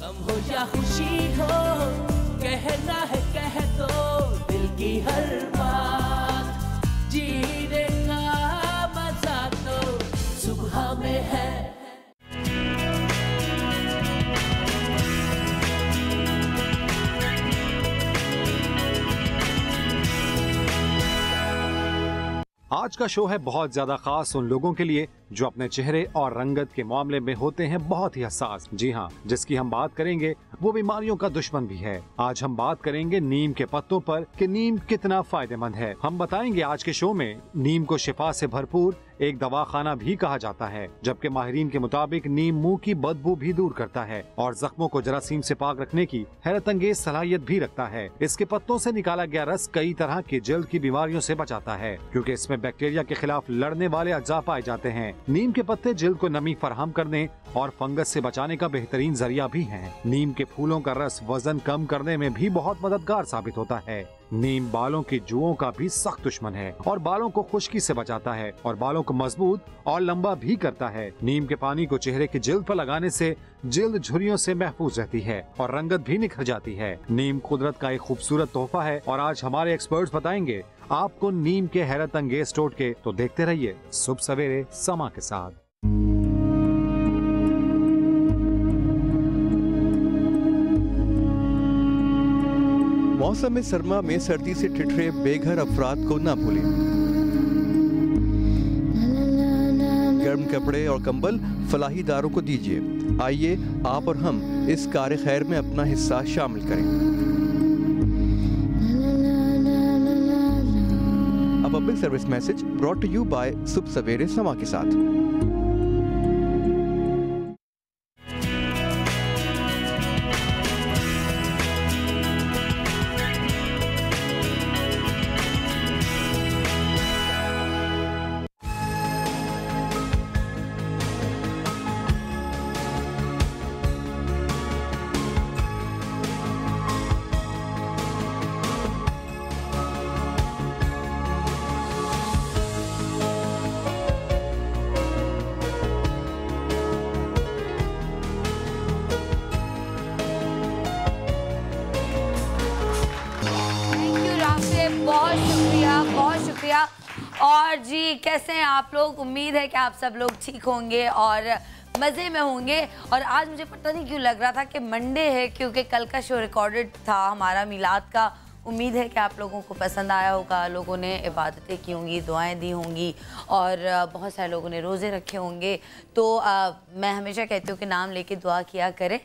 गम हो या खुशी हो, कहना है कह दो दिल की हर बात, जीने का मजा तो सुबह में है। आज का शो है बहुत ज्यादा खास उन लोगों के लिए जो अपने चेहरे और रंगत के मामले में होते हैं बहुत ही हसास। जी हाँ, जिसकी हम बात करेंगे वो बीमारियों का दुश्मन भी है। आज हम बात करेंगे नीम के पत्तों पर कि नीम कितना फायदेमंद है। हम बताएंगे आज के शो में नीम को शिफा से भरपूर एक दवाखाना भी कहा जाता है, जबकि माहिरीन के मुताबिक नीम मुंह की बदबू भी दूर करता है और जख्मों को जरासीम से पाक रखने की हैरत अंगेज सलाहियत भी रखता है। इसके पत्तों से निकाला गया रस कई तरह की जल्द की बीमारियों से बचाता है, क्योंकि इसमें बैक्टीरिया के खिलाफ लड़ने वाले अज्जा पाए जाते हैं। नीम के पत्ते जल्द को नमी फराहम करने और फंगस से बचाने का बेहतरीन जरिया भी है। नीम के फूलों का रस वजन कम करने में भी बहुत मददगार साबित होता है। नीम बालों की जुओं का भी सख्त दुश्मन है और बालों को खुश्की से बचाता है और बालों को मजबूत और लंबा भी करता है। नीम के पानी को चेहरे की जिल्द पर लगाने से जिल्द झुर्रियों से महफूज रहती है और रंगत भी निखर जाती है। नीम कुदरत का एक खूबसूरत तोहफा है और आज हमारे एक्सपर्ट्स बताएंगे आपको नीम के हैरत अंगेज टोटके। तो देखते रहिए सुबह सवेरे समा के साथ। मौसम सरमा में सर्दी से ठिठुरे बेघर अफराद को न भूलें। गर्म कपड़े और कंबल फलाहीदारों को दीजिए। आइए आप और हम इस कार्य खैर में अपना हिस्सा शामिल करें। A public service message brought to you by सुबह सवेरे समा के साथ। बहुत शुक्रिया। और जी कैसे हैं आप लोग? उम्मीद है कि आप सब लोग ठीक होंगे और मज़े में होंगे। और आज मुझे पता नहीं क्यों लग रहा था कि मंडे है, क्योंकि कल का शो रिकॉर्डेड था हमारा मिलाद का। उम्मीद है कि आप लोगों को पसंद आया होगा। लोगों ने इबादतें की होंगी, दुआएं दी होंगी और बहुत सारे लोगों ने रोज़े रखे होंगे। तो मैं हमेशा कहती हूँ कि नाम लेके दुआ किया करें।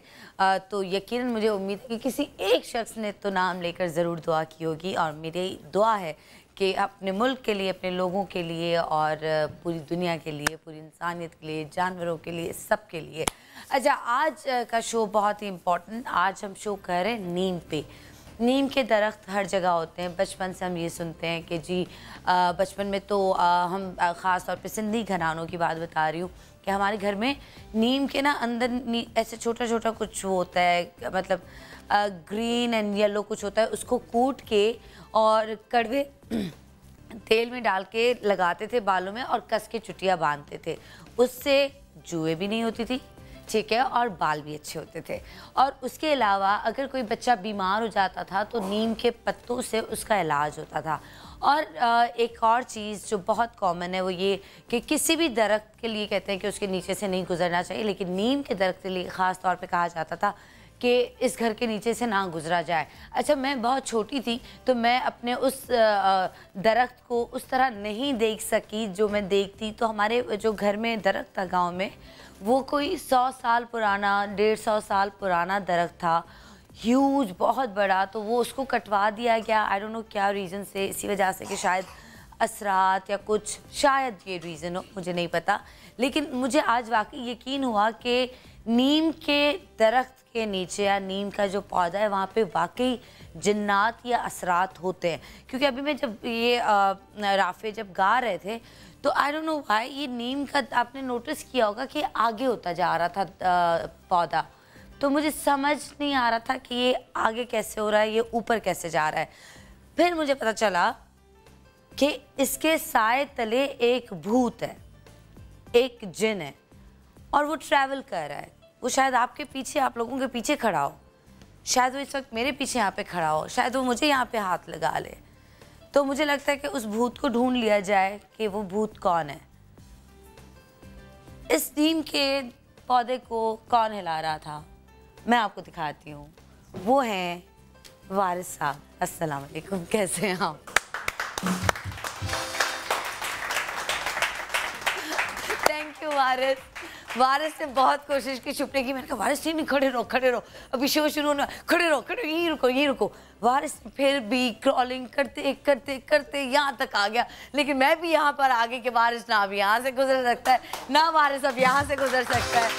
तो यकीनन मुझे उम्मीद है कि किसी एक शख्स ने तो नाम लेकर ज़रूर दुआ की होगी। और मेरी दुआ है कि अपने मुल्क के लिए, अपने लोगों के लिए और पूरी दुनिया के लिए, पूरी इंसानियत के लिए, जानवरों के लिए, सब के लिए। अच्छा, आज का शो बहुत ही इम्पोर्टेंट। आज हम शो कर रहे हैं नीम पे। नीम के दरख्त हर जगह होते हैं। बचपन से हम ये सुनते हैं कि जी बचपन में तो हम ख़ास तौर पे सिंधी घरानों की बात बता रही हूँ कि हमारे घर में नीम के ना अंदर ऐसे छोटा छोटा कुछ होता है, मतलब ग्रीन एंड येलो कुछ होता है। उसको कूट के और कड़वे तेल में डाल के लगाते थे बालों में और कस के चुटिया बांधते थे। उससे जुए भी नहीं होती थी, ठीक है, और बाल भी अच्छे होते थे। और उसके अलावा अगर कोई बच्चा बीमार हो जाता था तो नीम के पत्तों से उसका इलाज होता था। और एक और चीज़ जो बहुत कॉमन है वो ये कि किसी भी दरख्त के लिए कहते हैं कि उसके नीचे से नहीं गुजरना चाहिए, लेकिन नीम के दरख्त के लिए ख़ास तौर पे कहा जाता था कि इस घर के नीचे से ना गुजरा जाए। अच्छा, मैं बहुत छोटी थी तो मैं अपने उस दरख्त को उस तरह नहीं देख सकी जो मैं देखती। तो हमारे जो घर में दरख्त था गाँव में, वो कोई 100 साल पुराना, 150 साल पुराना दरख्त था, ह्यूज, बहुत बड़ा। तो वो उसको कटवा दिया गया, आई डोंट नो क्या रीज़न से, इसी वजह से कि शायद असरात या कुछ, शायद ये रीज़न हो, मुझे नहीं पता। लेकिन मुझे आज वाकई यकीन हुआ कि नीम के दरख्त के नीचे या नीम का जो पौधा है वहाँ पे वाकई जिन्नात या असरात होते हैं। क्योंकि अभी मैं जब ये राफे जब गा रहे थे तो आई डोंट नो व्हाई ये नीम का आपने नोटिस किया होगा कि आगे होता जा रहा था पौधा। तो मुझे समझ नहीं आ रहा था कि ये आगे कैसे हो रहा है, ये ऊपर कैसे जा रहा है। फिर मुझे पता चला कि इसके साए तले एक भूत है, एक जिन है और वो ट्रैवल कर रहा है। वो शायद आपके पीछे, आप लोगों के पीछे खड़ा हो, शायद वो इस वक्त मेरे पीछे यहाँ पे खड़ा हो, शायद वो मुझे यहाँ पे हाथ लगा ले। तो मुझे लगता है कि उस भूत को ढूंढ लिया जाए कि वो भूत कौन है। इस नीम के पौधे को कौन हिला रहा था, मैं आपको दिखाती हूँ। वो हैं वारिस साहब। अस्सलाम वालेकुम, कैसे हैं आप? थैंक यू वारिस। वारिस ने बहुत कोशिश की छुपने की। मैंने कहा वारिस नहीं, खड़े रहो खड़े रहो, अभी शो शुरू होना, खड़े रहो खड़े, यहीं रुको यहीं रुको। वारिस फिर भी क्रॉलिंग करते करते करते यहाँ तक आ गया, लेकिन मैं भी यहाँ पर आ गई कि वारिस ना अब यहाँ से गुजर सकता है, ना वारिस अब यहाँ से गुजर सकता है।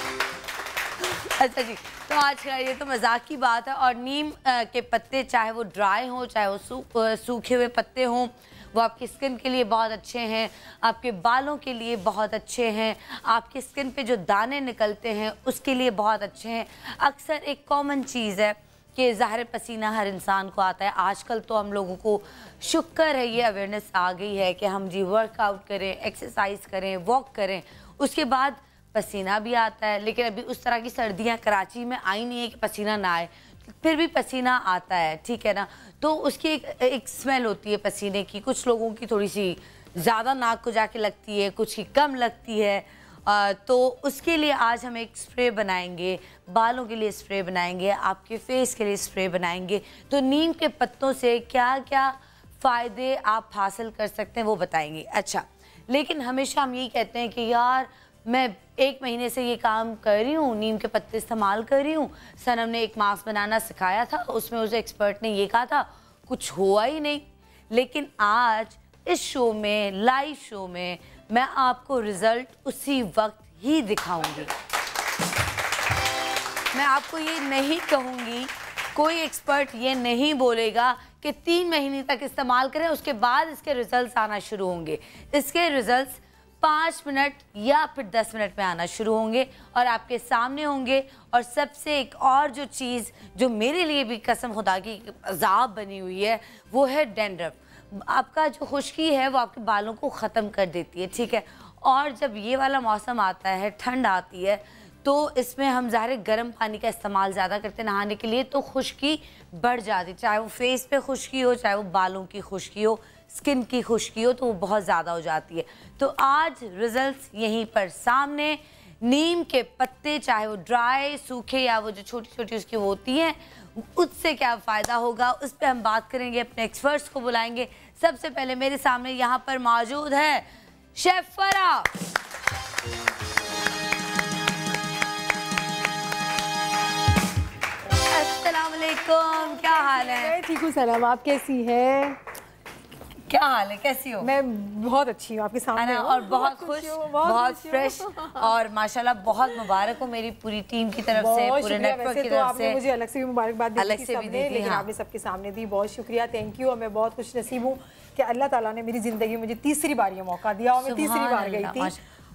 अच्छा जी, तो आज का ये तो मजाक की बात है। और नीम के पत्ते चाहे वो ड्राई हों, चाहे वो सूखे हुए पत्ते हों, वो आपकी स्किन के लिए बहुत अच्छे हैं, आपके बालों के लिए बहुत अच्छे हैं, आपकी स्किन पे जो दाने निकलते हैं उसके लिए बहुत अच्छे हैं। अक्सर एक कॉमन चीज़ है कि ज़ाहिर पसीना हर इंसान को आता है। आजकल तो हम लोगों को शुक्र है ये अवेयरनेस आ गई है कि हम जी वर्कआउट करें, एक्सरसाइज करें, वॉक करें, उसके बाद पसीना भी आता है। लेकिन अभी उस तरह की सर्दियाँ कराची में आई नहीं है कि पसीना ना आए, फिर भी पसीना आता है, ठीक है ना। तो उसकी एक स्मेल होती है पसीने की। कुछ लोगों की थोड़ी सी ज़्यादा नाक को जाके लगती है, कुछ की कम लगती है। तो उसके लिए आज हम एक स्प्रे बनाएंगे, बालों के लिए स्प्रे बनाएंगे, आपके फेस के लिए स्प्रे बनाएंगे। तो नीम के पत्तों से क्या क्या फ़ायदे आप हासिल कर सकते हैं वो बताएंगे। अच्छा, लेकिन हमेशा हम यही कहते हैं कि यार मैं 1 महीने से ये काम कर रही हूँ, नीम के पत्ते इस्तेमाल कर रही हूँ, सनम ने एक मास्क बनाना सिखाया था, उसमें उसे एक्सपर्ट ने ये कहा था, कुछ हुआ ही नहीं। लेकिन आज इस शो में, लाइव शो में, मैं आपको रिजल्ट उसी वक्त ही दिखाऊंगी। मैं आपको ये नहीं कहूँगी, कोई एक्सपर्ट ये नहीं बोलेगा कि 3 महीने तक इस्तेमाल करें उसके बाद इसके रिजल्ट्स आना शुरू होंगे। इसके रिजल्ट्स 5 मिनट या फिर 10 मिनट में आना शुरू होंगे और आपके सामने होंगे। और सबसे एक और जो चीज़ जो मेरे लिए भी कसम खुदा की अजाब बनी हुई है वो है डैंड्रफ। आपका जो खुश्की है वो आपके बालों को ख़त्म कर देती है, ठीक है। और जब ये वाला मौसम आता है, ठंड आती है, तो इसमें हम ज़ाहिर गर्म पानी का इस्तेमाल ज़्यादा करते हैं नहाने के लिए, तो खुश्की बढ़ जाती है। चाहे वो फेस पे खुश्की हो, चाहे वो बालों की खुश्की हो, स्किन की खुश्की हो, तो वो बहुत ज़्यादा हो जाती है। तो आज रिजल्ट्स यहीं पर सामने। नीम के पत्ते चाहे वो ड्राई, सूखे या वो जो छोटी छोटी उसकी वो होती हैं, उससे क्या फ़ायदा होगा उस पर हम बात करेंगे, अपने एक्सपर्ट्स को बुलाएंगे। सबसे पहले मेरे सामने यहाँ पर मौजूद है शेफ फराह। अस्सलाम वालेकुम, क्या हाल है? मैं ठीक हूँ सलाम, आप कैसी हैं? क्या हाल है, कैसी हो? मैं बहुत अच्छी हूँ, आपके सामने और बहुत खुश, बहुत फ्रेश और माशाल्लाह बहुत मुबारक हो मेरी पूरी टीम की तरफ से, पूरे नेटवर्क की तरफ से। मुझे अलग से भी मुबारकबाद दी, अलग से भी दी थी, लेकिन आपने सबके सामने दी, बहुत शुक्रिया, थैंक यू। और मैं बहुत खुश नसीब हूँ कि अल्लाह ताला ने मेरी ज़िंदगी में मुझे तीसरी बार ये मौका दिया और मैं तीसरी बार गई थी।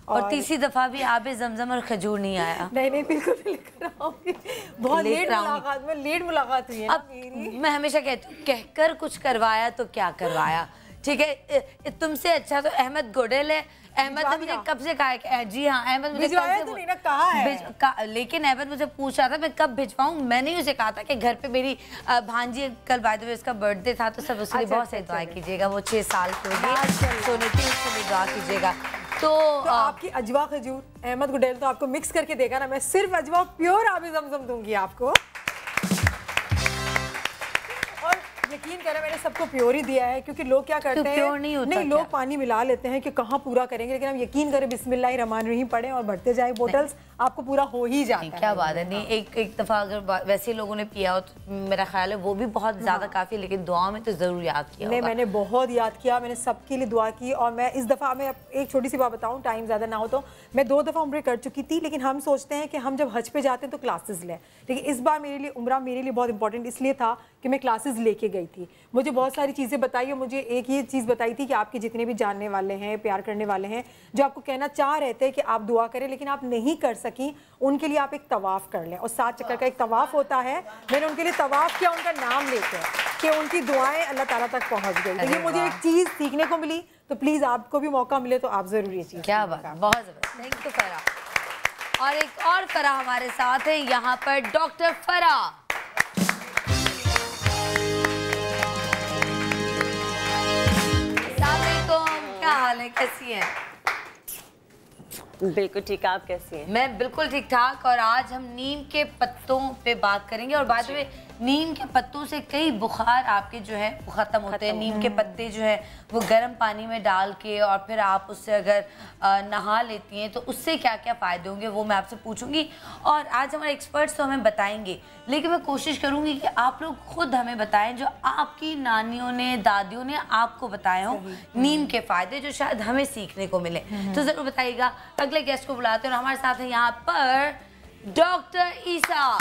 और तीसरी दफा भी आबे जमजम और खजूर नहीं आया। नहीं बिल्कुल लेकर आऊंगी। बहुत लेट मुलाकात हुई है अब मैं हमेशा कहती हूँ कहकर कुछ करवाया तो क्या करवाया, ठीक है। तुमसे अच्छा तो अहमद गोडेल है। अहमद ने मुझे कब से कहा है, जी हाँ अहमद मुझे कहा है, लेकिन अहमद मुझे पूछ रहा था मैं कब भिजवाऊँ। मैंने उसे कहा था कि घर पे मेरी भांजी, कल बाय द वे उसका बर्थडे था, तो सब उसके लिए बहुत सारी दुआ कीजिएगा। वो 6 साल की होगी, सोने की, उसके लिए दुआ कीजिएगा। तो आपकी अजवा खजूर, अहमद गुडेल तो आपको मिक्स करके देगा ना, मैं सिर्फ अजवा प्योर आबे ज़मज़म दूंगी आपको। और यकीन करें मैंने सबको प्योर ही दिया है, क्योंकि लोग क्या करते हैं, नहीं लोग पानी मिला लेते हैं कि कहाँ पूरा करेंगे, लेकिन हम यकीन करें बिस्मिल्लाहिर्रहमानिर्रहीम पढ़ें और बढ़ते जाए, बोतल्स आपको पूरा हो ही जाता है। क्या बात है। नहीं एक दफ़ा अगर वैसे लोगों ने पिया हो तो मेरा ख्याल है वो भी बहुत ज़्यादा काफ़ी, लेकिन दुआ में तो ज़रूर याद किया। नहीं मैंने बहुत याद किया, मैंने सबके लिए दुआ की। और मैं इस दफ़ा, मैं एक छोटी सी बात बताऊं, टाइम ज़्यादा ना हो तो, मैं 2 दफ़ा उम्रे कर चुकी थी, लेकिन हम सोचते हैं कि हम जब हज पे जाते हैं तो क्लासेस लें, लेकिन इस बार मेरे लिए उम्रा मेरे लिए बहुत इंपॉर्टेंट इसलिए था कि मैं क्लासेस लेके गई थी। मुझे बहुत सारी चीज़ें बताई और मुझे एक ये चीज़ बताई थी कि आपके जितने भी जानने वाले हैं, प्यार करने वाले हैं, जो आपको कहना चाह रहे थे कि आप दुआ करें लेकिन आप नहीं कर सकी, उनके लिए आप एक तवाफ़ कर लें। और 7 चक्कर का एक तवाफ़ होता है, मैंने उनके लिए तवाफ़ किया उनका नाम लेकर कि उनकी दुआएं अल्लाह ताला तक पहुंच गई। तो ये मुझे एक चीज़ सीखने को मिली, तो प्लीज़ आपको भी मौका मिले तो आप ज़रूर ये चीज़। क्या बात, बहुत ज़बरदस्त, थैंक यू फराह। और एक और फरा हमारे साथ है यहाँ पर, डॉक्टर फरा। अस्सलाम वालेकुम, क्या हाल है, कैसी हैं? बिल्कुल ठीक, आप कैसी हैं? मैं बिल्कुल ठीक ठाक। और आज हम नीम के पत्तों पे बात करेंगे। और बाद में नीम के पत्तों से कई बुखार आपके जो है वो ख़त्म होते हैं। नीम के पत्ते जो है वो गर्म पानी में डाल के और फिर आप उससे अगर नहा लेती हैं तो उससे क्या क्या फ़ायदे होंगे वो मैं आपसे पूछूंगी। और आज हमारे एक्सपर्ट्स तो हमें बताएंगे, लेकिन मैं कोशिश करूंगी कि आप लोग खुद हमें बताएं जो आपकी नानियों ने, दादियों ने आपको बताए हों नीम के फ़ायदे, जो शायद हमें सीखने को मिले। तो ज़रूर बताइएगा। अगले गेस्ट को बुलाते हैं और हमारे साथ है यहाँ पर डॉक्टर ईसा।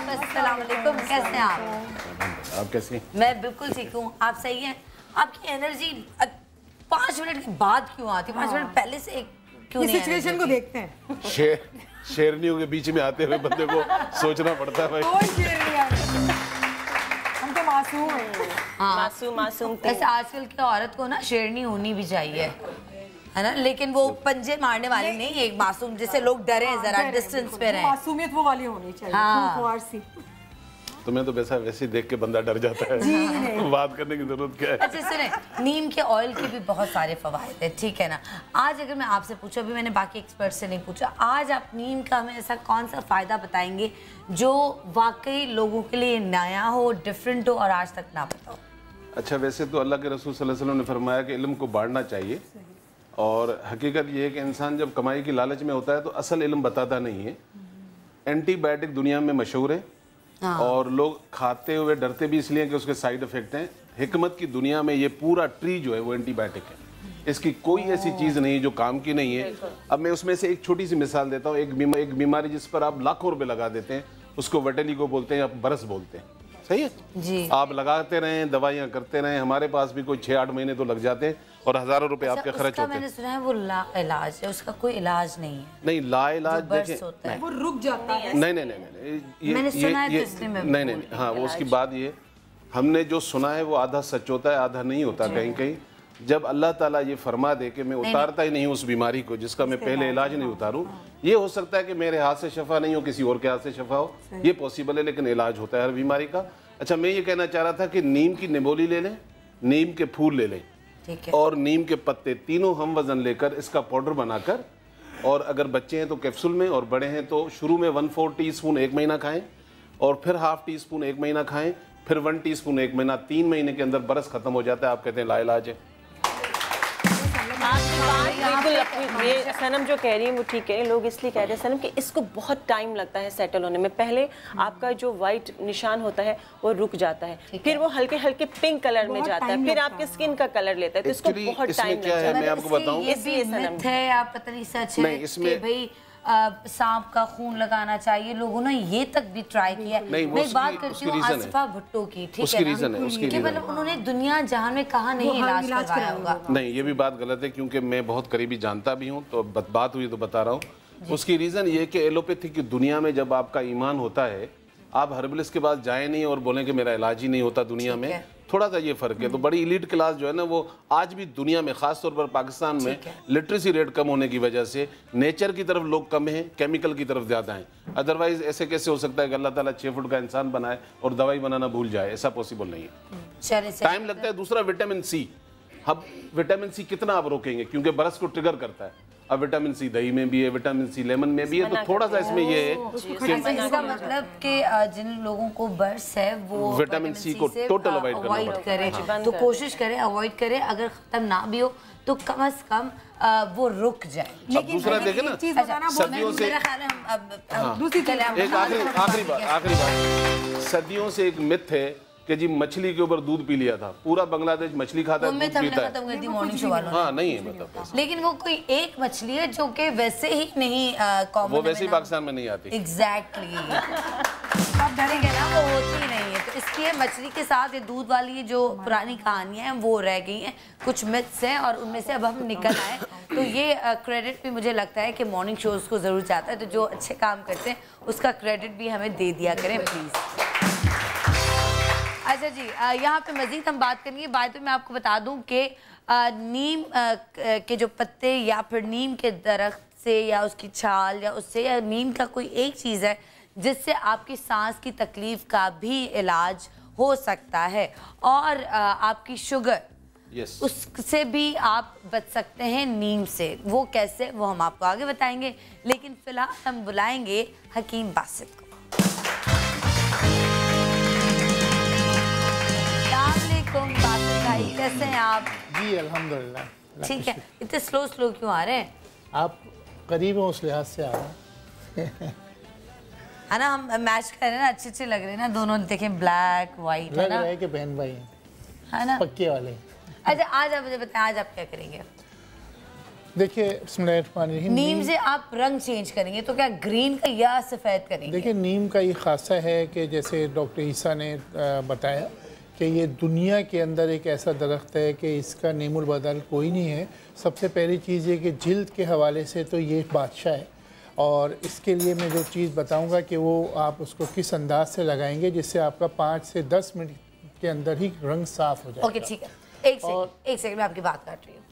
अस्सलाम वालेकुम, कैसे हैं आप कैसे हैं? मैं बिल्कुल ठीक हूँ, आप सही हैं? आपकी एनर्जी 5 मिनट के बाद क्यों आती है? 5 मिनट पहले से क्यों नहीं? सिचुएशन को देखते हैं। शेरनियों के बीच में आते हुए बंदे को सोचना पड़ता है भाई। कोई शेर नहीं आता। हम तो मासूम हैं। मासूम मासूम ऐसे आजकल की औरत को ना शेरनी होनी भी चाहिए, है ना? लेकिन वो पंजे मारने वाली नहीं, एक मासूम जिससे लोग डरे, जरा डिस्टेंस पे रहे। मासूमियत वो वाली होनी चाहिए। हाँ। तुम्हें तो वैसे देख के बंदा डर जाता है। बात करने की जरूरत क्या है? अच्छा सुने, नीम के ऑयल के भी बहुत सारे फवायद है, ठीक है ना? आज अगर मैं आपसे पूछूं, अभी मैंने बाकी एक्सपर्ट से नहीं पूछा, आज आप नीम का हमें ऐसा कौन सा फायदा बताएंगे जो वाकई लोगों के लिए नया हो, डिफरेंट हो और आज तक ना पता हो? अच्छा, वैसे तो अल्लाह के रसूल सल्लल्लाहु अलैहि वसल्लम ने फरमाया कि इल्म को बांटना चाहिए। और हकीकत ये है कि इंसान जब कमाई की लालच में होता है तो असल इल्म बताता नहीं है। एंटीबायोटिक दुनिया में मशहूर है और लोग खाते हुए डरते भी इसलिए कि उसके साइड इफेक्ट हैं। हिकमत की दुनिया में ये पूरा ट्री जो है वो एंटीबायोटिक है, इसकी कोई ऐसी चीज़ नहीं जो काम की नहीं है। अब मैं उसमें से एक छोटी सी मिसाल देता हूँ। एक बीमारी जिस पर आप लाखों रुपए लगा देते हैं उसको वेटेलिगो बोलते हैं, आप बरस बोलते हैं, सही है जी। आप लगाते रहें, दवाइयाँ करते रहें, हमारे पास भी कोई 6-8 महीने तो लग जाते हैं और हज़ारों रुपए आपके खर्च होते हैं। मैंने सुना है वो लाइलाज है, उसका कोई इलाज नहीं है। नहीं, लाइलाज देखें, वो रुक जाता है। नहीं, मैंने सुना है तो इसलिए मैं नहीं, हाँ, वो उसकी बात ये, हमने जो सुना है वो आधा सच होता है, आधा नहीं होता कहीं कहीं। जब अल्लाह ताला ये फरमा दे कि मैं उतारता ही नहीं उस बीमारी को जिसका मैं पहले इलाज नहीं उतारूं, ये हो सकता है कि मेरे हाथ से शफा नहीं हो, किसी और के हाथ से शफा हो, ये पॉसिबल है, लेकिन इलाज होता है हर बीमारी का। अच्छा, मैं ये कहना चाह रहा था कि नीम की निमोली ले लें, नीम के फूल ले लें और नीम के पत्ते, तीनों हम वजन लेकर इसका पाउडर बनाकर, और अगर बच्चे हैं तो कैप्सूल में और बड़े हैं तो शुरू में 1/4 टीस्पून 1 महीना खाएं और फिर ½ टीस्पून 1 महीना खाएं, फिर 1 टीस्पून 1 महीना। 3 महीने के अंदर बरस खत्म हो जाता है। आप कहते हैं लाइलाज है। बिल्कुल अपनी ये सनम जो कह रही है वो ठीक है। लोग इसलिए कह रहे हैं सनम कि इसको बहुत टाइम लगता है सेटल होने में। पहले आपका जो वाइट निशान होता है वो रुक जाता है, फिर वो हल्के हल्के पिंक कलर में जाता है, फिर आपके स्किन का कलर लेता है, तो इसको बहुत टाइम लगता है। मैं आपको बताऊं, ये भी मिथ है, आप पता नहीं सच है कि भाई सांप का खून लगाना चाहिए। लोगों ने ये तक भी ट्राई किया है। मैं एक बात करती हूँ आसिफा भुट्टो की, ठीक है ना, कि मतलब उन्होंने दुनिया जहां में कहा नहीं इलाज करवाया होगा। नहीं, ये भी बात गलत है क्योंकि मैं बहुत करीबी जानता भी हूँ, तो बात हुई तो बता रहा हूँ। उसकी रीज़न ये कि एलोपैथी की दुनिया में जब आपका ईमान होता है, आप हर्बलिस्ट के पास जाए नहीं और बोलें कि मेरा इलाज ही नहीं होता दुनिया में, थोड़ा सा ये फ़र्क है। तो बड़ी इलीट क्लास जो है ना, वो आज भी दुनिया में, ख़ास तौर पर पाकिस्तान में, लिटरेसी रेट कम होने की वजह से नेचर की तरफ लोग कम हैं, केमिकल की तरफ ज़्यादा हैं। अदरवाइज ऐसे कैसे हो सकता है कि अल्लाह ताला 6 फुट का इंसान बनाए और दवाई बनाना भूल जाए? ऐसा पॉसिबल नहीं है, टाइम लगता है। दूसरा, विटामिन सी। अब विटामिन सी कितना आप रोकेंगे, क्योंकि बरस को ट्रिगर करता है। अब विटामिन सी दही में भी है, विटामिन सी लेमन में भी है, तो थोड़ा सा इसमें ये है कि इसका मतलब कि जिन लोगों को बर्स है वो विटामिन सी को टोटल अवॉइड करें, तो कोशिश करें अवॉइड करें। अगर खत्म ना भी हो तो कम से कम वो रुक जाए। लेकिन दूसरा देखें ना, सदियों से एक आखिरी बात, सदियों से एक मिथ है कि जी मछली के ऊपर दूध पी लिया था। पूरा बांग्लादेश मछली खाता है, दूध पीता है। मॉर्निंग शो वालों हाँ, नहीं है मतलब। लेकिन वो कोई एक मछली है जो कि वैसे ही नहीं कॉमन, वो वैसे ही पाकिस्तान में नहीं आती। एग्जैक्टली आप डरेंगे ना, वो होती ही नहीं है। तो इसलिए मछली के साथ ये दूध वाली जो पुरानी कहानियां हैं वो रह गई हैं, कुछ मिथ्स हैं और उनमें से अब हम निकल आए। तो ये क्रेडिट भी मुझे लगता है कि मॉर्निंग शोज को ज़रूर चाहता है। तो जो अच्छे काम करते हैं उसका क्रेडिट भी हमें दे दिया करें प्लीज़। अच्छा अच्छा जी, यहाँ पे मजीद हम बात करेंगे। बाद में मैं आपको बता दूं कि नीम के जो पत्ते या फिर नीम के दरख्त से या उसकी छाल या उससे या नीम का कोई एक चीज़ है जिससे आपकी सांस की तकलीफ का भी इलाज हो सकता है और आपकी शुगर उससे भी आप बच सकते हैं नीम से। वो कैसे, वो हम आपको आगे बताएंगे, लेकिन फिलहाल हम बुलाएंगे हकीम बासित को। अस्सलामुअलैकुम बासित भाई, कैसे हैं आप? जी अल्हम्दुलिल्लाह। ठीक है, इतने स्लो क्यों आ रहे हैं? आप करीब हो उस लिहाज से आ रहा है। है ना, हम मैच कर रहे हैं ना, अच्छे लग रहे हैं ना दोनों, देखें ब्लैक वाइट है लग ना, रहा है कि बहन भाई है ना, पक्के वाले। अच्छा आज आप मुझे बताएं, आज आप क्या करेंगे? देखिए बिस्मिल्लाहिर्रहमानिर्रहीम, नीम से आप रंग चेंज करेंगे तो क्या ग्रीन का या सफ़ेद करेंगे? देखिए नीम का ये खासा है कि जैसे डॉक्टर ईसा ने बताया कि ये दुनिया के अंदर एक ऐसा दरख्त है कि इसका नेमुल बदल कोई नहीं है। सबसे पहली चीज़ ये कि जिल्द के हवाले से तो ये बादशाह है, और इसके लिए मैं जो चीज़ बताऊंगा कि वो आप उसको किस अंदाज से लगाएंगे जिससे आपका 5 से 10 मिनट के अंदर ही रंग साफ हो जाएगा। ओके ठीक है, एक सेकंड में आपकी बात काट रही हूँ।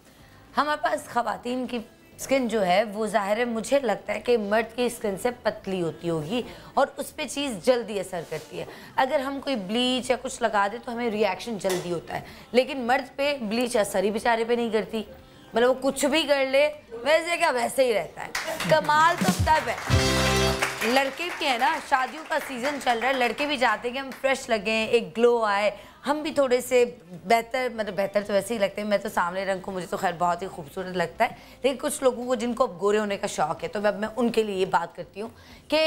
हमारे पास ख़वातीन की स्किन जो है वो ज़ाहिर है, मुझे लगता है कि मर्द की स्किन से पतली होती होगी और उस पर चीज़ जल्दी असर करती है। अगर हम कोई ब्लीच या कुछ लगा दे तो हमें रिएक्शन जल्दी होता है, लेकिन मर्द पे ब्लीच असर ही बेचारे पे नहीं करती। मतलब वो कुछ भी कर ले वैसे क्या वैसे ही रहता है। कमाल तो तब है, लड़के भी है ना, शादियों का सीज़न चल रहा है, लड़के भी चाहते हैं कि हम फ्रेश लगें, एक ग्लो आए, हम भी थोड़े से बेहतर, मतलब बेहतर तो वैसे ही लगते हैं। मैं तो सांवले रंग को मुझे तो खैर बहुत ही खूबसूरत लगता है, लेकिन कुछ लोगों को जिनको अब गोरे होने का शौक़ है, तो मैं उनके लिए ये बात करती हूँ कि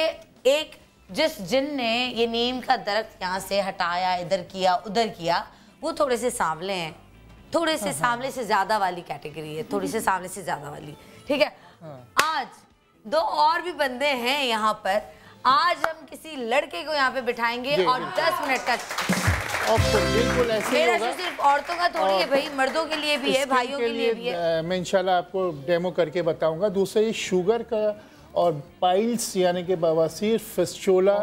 एक जिस जिन ने ये नीम का दरख्त यहाँ से हटाया, इधर किया उधर किया, वो थोड़े से सांवले हैं, थोड़े से सांवले से ज़्यादा वाली कैटेगरी है, थोड़ी से सांवले से ज़्यादा वाली, ठीक है। आज दो और भी बंदे हैं यहाँ पर, आज हम किसी लड़के को यहाँ पे बिठाएंगे और 10 मिनट तक बिल्कुल ऐसे मेरा होगा। सिर्फ औरतों का थोड़ी है भाई, मर्दों के लिए भी है, भाइयों के लिए भी है। मैं इंशाल्लाह आपको डेमो करके बताऊंगा। दूसरा ये शुगर का और पाइल्स यानी कि बवासीर, फिस्टुला,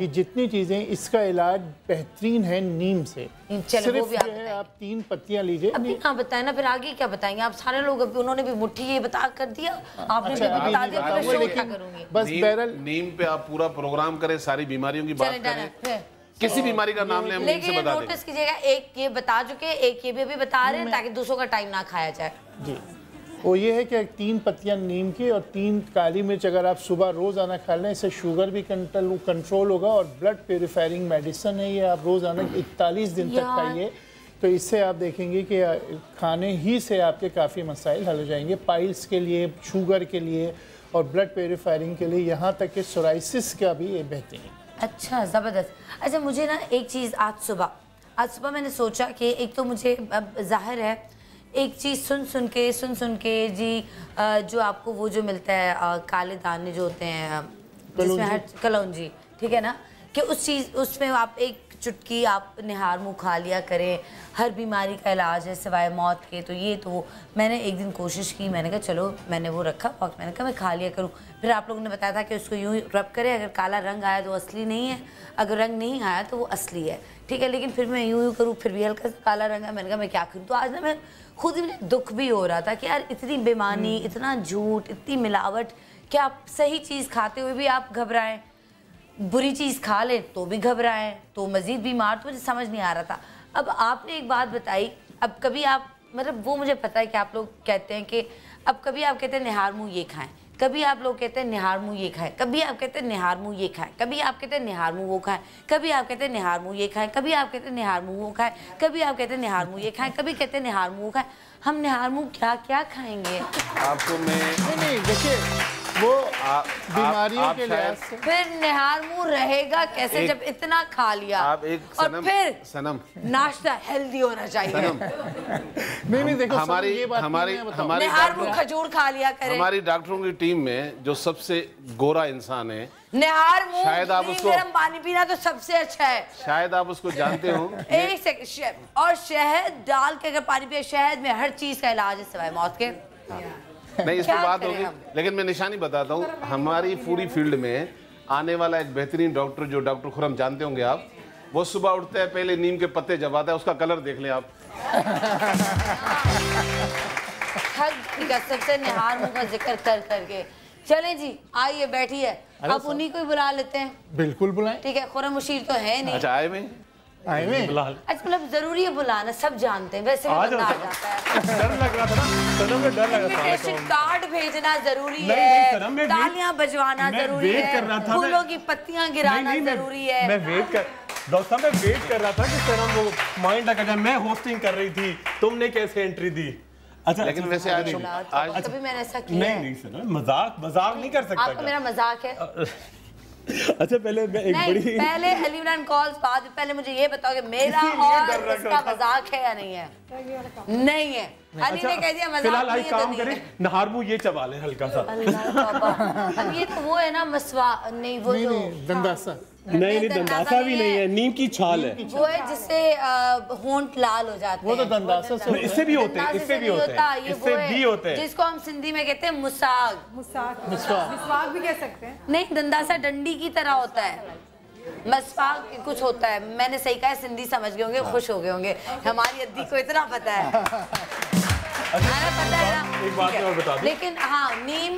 ये जितनी चीज़ें, इसका इलाज बेहतरीन है नीम से। चलो वो भी आप 3 पत्तियां लीजिए। अभी हाँ बताएं ना, फिर आगे क्या बताएंगे आप? सारे लोग अभी उन्होंने भी मुट्ठी ये बता कर दिया, आपने भी बता दिया, मैं शो क्या करूंगी? बस बहरहाल नीम पे आप पूरा प्रोग्राम करें, सारी बीमारियों की बात करें, किसी बीमारी का नाम ले हम लेकिन बता देंगे। नोटिस कीजिएगा, एक ये बता चुके, एक ये भी अभी बता रहे हैं ताकि दूसरों का टाइम ना खाया जाए। जी, वो ये है कि 3 पत्तियां नीम की और 3 काली मिर्च अगर आप सुबह रोज़ाना खा लें, इससे शुगर भी कंट्रोल होगा और ब्लड प्योरीफायरिंग मेडिसिन है ये, आप रोज़ाना 41 दिन तक खाइए, तो इससे आप देखेंगे कि खाने ही से आपके काफ़ी मसाइल हल हो जाएंगे। पाइल्स के लिए, शुगर के लिए और ब्लड प्योरीफायरिंग के लिए, यहाँ तक कि सोराइसिस का भी ये बेहतरीन है। अच्छा ज़बरदस्त। अच्छा मुझे ना एक चीज़ आज सुबह मैंने सोचा कि एक तो मुझे अब जाहिर है एक चीज़ सुन सुन के जी, जो आपको वो जो मिलता है काले दाने जो होते हैं जिसमें हर कलौंजी, ठीक है ना, कि उस चीज़ उसमें आप एक चुटकी आप निहार मुँह खा लिया करें, हर बीमारी का इलाज है सिवाय मौत के। तो ये तो मैंने एक दिन कोशिश की, मैंने कहा चलो, मैंने वो रखा वक्त, मैंने कहा मैं खा लिया करूँ। फिर आप लोगों ने बताया था कि उसको यूँ रब करें, अगर काला रंग आया तो असली नहीं है, अगर रंग नहीं आया तो वो असली है, ठीक है। लेकिन फिर मैं यूँ करूँ, फिर भी हल्का सा काला रंग है, मैंने कहा मैं क्या करूँ। तो आज ना मैं खुद ही, मुझे दुख भी हो रहा था कि यार इतनी बेईमानी, इतना झूठ, इतनी मिलावट, कि आप सही चीज़ खाते हुए भी आप घबराएं, बुरी चीज़ खा ले तो भी घबराएं, तो मज़ीद बीमार। तो मुझे समझ नहीं आ रहा था। अब आपने एक बात बताई, अब कभी आप, मतलब वो मुझे पता है कि आप लोग कहते हैं कि अब कभी आप कहते हैं निहार मुँह ये खाएं, कभी आप लोग कहते हैं निहार मुँह ये खाएं, कभी आप कहते हैं निहार मुँह ये खाएं, कभी आप कहते हैं निहार मुँह वो खाएं, कभी आप कहते हैं निहार मुँह ये खाएं, कभी आप कहते हैं निहार मुँह वो खाएं, कभी आप कहते हैं निहार मुँह ये खाएं, कभी कहते हैं निहार मुँह वो खाएं। हम निहार मुँह क्या क्या खाएंगे? आपको मैं नहीं देखिए, वो बीमारियों के लिहाज से फिर निहार मुँह रहेगा कैसे जब इतना खा लिया? आप एक और फिर सनम नाश्ता हेल्दी होना चाहिए। नहीं देखो, हमारी निहार मुँह खजूर खा लिया करें। हमारी डॉक्टरों की टीम में जो सबसे गोरा इंसान है, निहार मुँह शायद आप उसको गर्म पानी पीना तो सबसे अच्छा है, शायद आप उसको जानते हो। एक सेकंड, और शहद डाल के अगर पानी पिए, शहद में हर चीज का इलाज है सिवाय मौत के। नहीं, इस पर बात होगी, लेकिन मैं निशानी बताता हूँ। हमारी पूरी फील्ड में आने वाला एक बेहतरीन डॉक्टर, जो डॉक्टर खुरम जानते होंगे आप, वो सुबह उठते हैं पहले नीम के पत्ते जबाता है, उसका कलर देख लें आप। सबसे निहार मुंह का जिक्र कर करके चलें जी, आइए बैठिए, आप उन्हीं को ही बुला लेते हैं। बिल्कुल बुलाएं। ठीक है, खुरम मुशीर तो है नहीं। अच्छा आए में अच्छा मतलब जरूरी है बुलाना, सब जानते हैं, वैसे भी बंदा आ जाता है। डर लग रहा था ना, सनम में डर लग रहा था। इन्विटेशन कार्ड भेजना जरूरी नहीं, है, सनम, मैं तालियां बजवाना जरूरी है, फूलों की पत्तियां गिराना जरूरी है। मैं वेट कर डॉक्टर साहब, मैं वेट कर रहा था कि सनम वो माइंड ना कर जाए। मैं होस्टिंग कर रही थी, तुमने कैसे एंट्री दी? अच्छा लेकिन वैसे आज कभी मैंने ऐसा किया नहीं सर, मजाक नहीं कर सकता। आपका मेरा मजाक है? अच्छा पहले मैं एक नहीं, बड़ी पहले अली इमरान कॉल्स बाद में पहले मुझे ये बताओ कि मेरा और इसका मजाक है या नहीं है? नहीं है। अली ने कह दिया मजाक फिलहाल नहीं आई है काम तो करें, नहीं है। नहारबू ये चबा ले हल्का सा। अब ये तो वो है ना मसवा, नहीं वो जो दंदासा नहीं दंदासा भी नहीं है, नीम की छाल है। वो है जिससे होंठ लाल हो जाते हैं। वो तो दंदासा से इससे भी होते हैं, इससे भी होते हैं, इससे भी होते हैं, जिसको हम सिंधी में कहते हैं मुसाग। मिसवाक भी कह सकते हैं। नहीं, दंदासा डंडी की तरह होता है, मसवाक कुछ होता है। मैंने सही कहा, सिंधी समझ गए होंगे, खुश हो गए होंगे। हमारी अद्दी को इतना पता है। पता है ना? एक बात मैं और बता दूं। लेकिन हाँ, नीम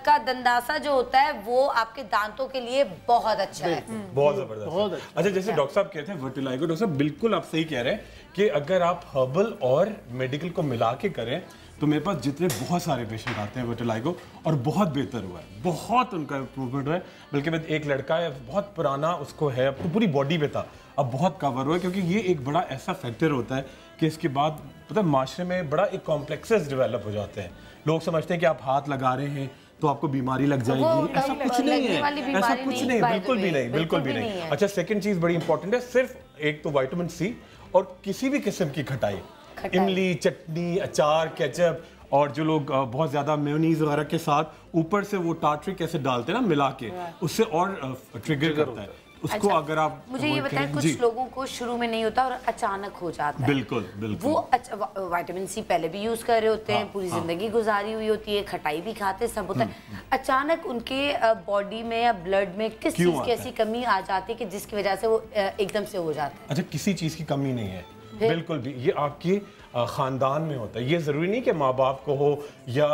का दंदासा जो होता है वो आपके दांतों के लिए बहुत अच्छा है। बहुत जबरदस्त। अच्छा जैसे डॉक्टर साहब कहते हैं वर्टिलाइगो, डॉक्टर साहब बिल्कुल आप सही कह रहे हैं कि अगर आप हर्बल और मेडिकल को मिला के करें तो मेरे पास जितने बहुत सारे पेशेंट आते हैं वर्टिलाइगो, और बहुत बेहतर हुआ है, बहुत उनका इम्प्रूवमेंट हुआ है। बल्कि मैं एक लड़का है बहुत पुराना, उसको है अब तो पूरी बॉडी पे था, अब बहुत कवर हुआ है, क्योंकि ये एक बड़ा ऐसा फैक्टर होता है कि इसके बाद पता है माशरे में बड़ा एक कॉम्प्लेक्सेस डेवलप हो जाते हैं। लोग समझते हैं कि आप हाथ लगा रहे हैं तो आपको बीमारी लग जाएगी, ऐसा कुछ नहीं है, ऐसा कुछ नहीं, बिल्कुल भी नहीं, बिल्कुल भी नहीं। अच्छा सेकंड चीज बड़ी इंपॉर्टेंट है, सिर्फ एक तो विटामिन सी और किसी भी किस्म की खटाई, इमली, चटनी, अचार, केचप, और जो लोग बहुत ज्यादा मेयोनीज वगैरह के साथ ऊपर से वो टार्ट्रिक एसिड डालते हैं ना मिला के, उससे और ट्रिगर करता है उसको। अच्छा, अगर आप मुझे ये बताएं, कुछ लोगों को शुरू में नहीं होता और अचानक हो जाता है। बिल्कुल बिल्कुल। वो विटामिन सी पहले भी यूज कर रहे होते हैं, पूरी जिंदगी गुजारी हुई होती है, खटाई भी खाते, सब होता है, अचानक उनके बॉडी में या ब्लड में किस चीज की ऐसी कमी आ जाती है कि जिसकी वजह से वो एकदम से हो जाता है? अच्छा किसी चीज की कमी नहीं है बिल्कुल भी, ये आपकी खानदान में होता है। ये जरूरी नहीं कि माँ बाप को हो या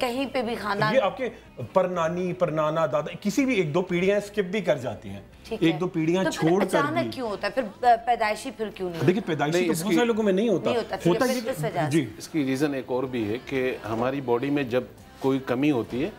कहीं पे भी खानदान, ये आपके परनानी, परनाना, दादा, किसी भी एक दो पीढ़ियां स्किप भी कर जाती हैं, एक दो पीढ़ियां तो छोड़ कर अचानक क्यों होता है फिर? पैदाइशी फिर क्यों नहीं? देखिए पैदाइशी तो बहुत सारे लोगों में नहीं होता, होता है जी। इसकी रीजन एक और भी है कि हमारी बॉडी में जब कोई कमी होती है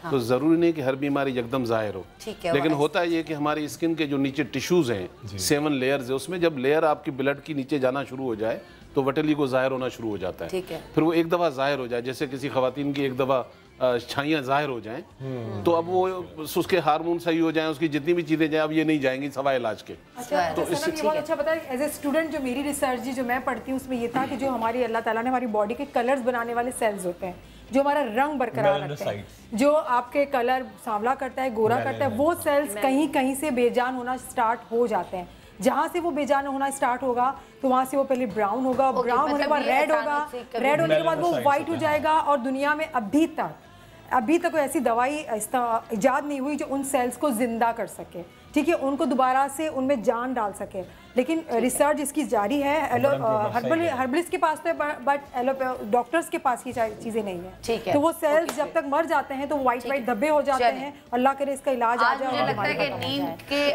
तो जरूरी नहीं कि हर बीमारी एकदम जाहिर हो, लेकिन होता है ये कि हमारी स्किन के जो नीचे टिश्यूज हैं, 7 लेयर्स है, उसमें जब लेयर आपकी ब्लड की नीचे जाना शुरू हो जाए तो वटेलिगो जाहिर होना शुरू हो जाता है। फिर वो एक दफ़ा जाहिर हो जाए, जैसे किसी खवातीन की एक दफ़ा छाइयाँ जाहिर हो जाएं, तो अब वो उसके हार्मोन सही हो जाएं, उसकी जितनी भी चीज़ें जाएं, अब ये नहीं जाएंगी सवाए इलाज के। अच्छा, तो इससे बहुत अच्छा पता है, एज ए स्टूडेंट जो मेरी रिसर्च जो मैं पढ़ती हूँ उसमें ये था कि जो हमारी अल्लाह ताला ने हमारी बॉडी के कलर्स बनाने वाले सेल्स होते हैं, जो हमारा रंग बरकरार रखते हैं, जो आपके कलर सांवला करता है, गोरा करता है, वो सेल्स कहीं कहीं से बेजान होना स्टार्ट हो जाते हैं। जहाँ से वो बेजान होना स्टार्ट होगा तो वहाँ से वो पहले ब्राउन होगा, ब्राउन होने के बाद रेड होगा, रेड होने के बाद वो व्हाइट हो जाएगा। और दुनिया में अभी तक कोई ऐसी दवाई इजाद नहीं हुई जो उन सेल्स को जिंदा कर सके, ठीक है, उनको दोबारा से उनमें जान डाल सके। लेकिन रिसर्च इसकी जारी है, हर्बलिस्ट के पास तो है, बट डॉक्टर्स के पास ये चीजें नहीं है, ठीक है। तो वो सेल्स जब तक मर जाते हैं तो वाइट धब्बे हो जाते हैं। अल्लाह करे इसका इलाज आ जाए। मुझे लगता है कि नींद के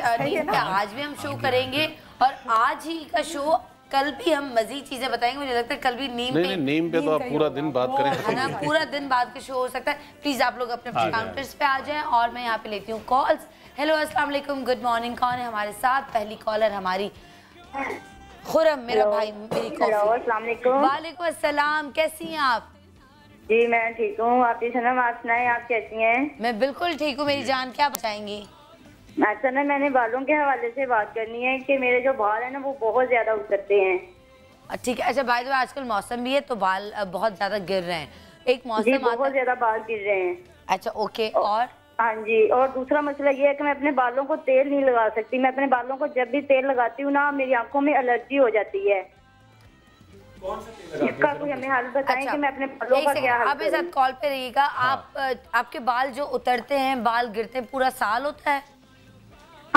आज भी हम शो करेंगे, और आज ही का शो कल भी हम मजीद चीजें बताएंगे। मुझे लगता है कल भी नीम पे तो आप पूरा दिन बात करें, है ना, पूरा दिन बाद के शो हो सकता है। प्लीज आप लोग अपने काउंटर्स पे आ जाएं और मैं यहाँ पे लेती हूँ कॉल्स। हेलो अस्सलाम वालेकुम, गुड मॉर्निंग, कौन है हमारे साथ? पहली कॉलर हमारी खुरम, मेरा भाई, मेरी कॉफी। वालेकुम अस्सलाम, कैसी हैं आप? जी मैं ठीक हूँ, आप सनम, आप सुनाएं, आप कैसी हैं? मैं बिल्कुल ठीक हूँ मेरी जान, क्या बताएंगी? अच्छा ना, मैंने बालों के हवाले से बात करनी है कि मेरे जो बाल है ना वो बहुत ज्यादा उतरते हैं। ठीक है। अच्छा भाई, तो आजकल मौसम भी है तो बाल बहुत ज्यादा गिर रहे हैं, एक मौसम बहुत ज्यादा बाल गिर रहे हैं। अच्छा ओके, और हाँ जी, और दूसरा मसला ये है कि मैं अपने बालों को तेल नहीं लगा सकती। मैं अपने बालों को जब भी तेल लगाती हूँ ना, मेरी आंखों में एलर्जी हो जाती है। इसका कोई हमें हल बताएं कि मैं अपने बालों का क्या हल करूं? आप मेरे साथ कॉल पे रहिएगा। आपके बाल जो उतरते हैं, बाल गिरते हैं, पूरा साल होता है?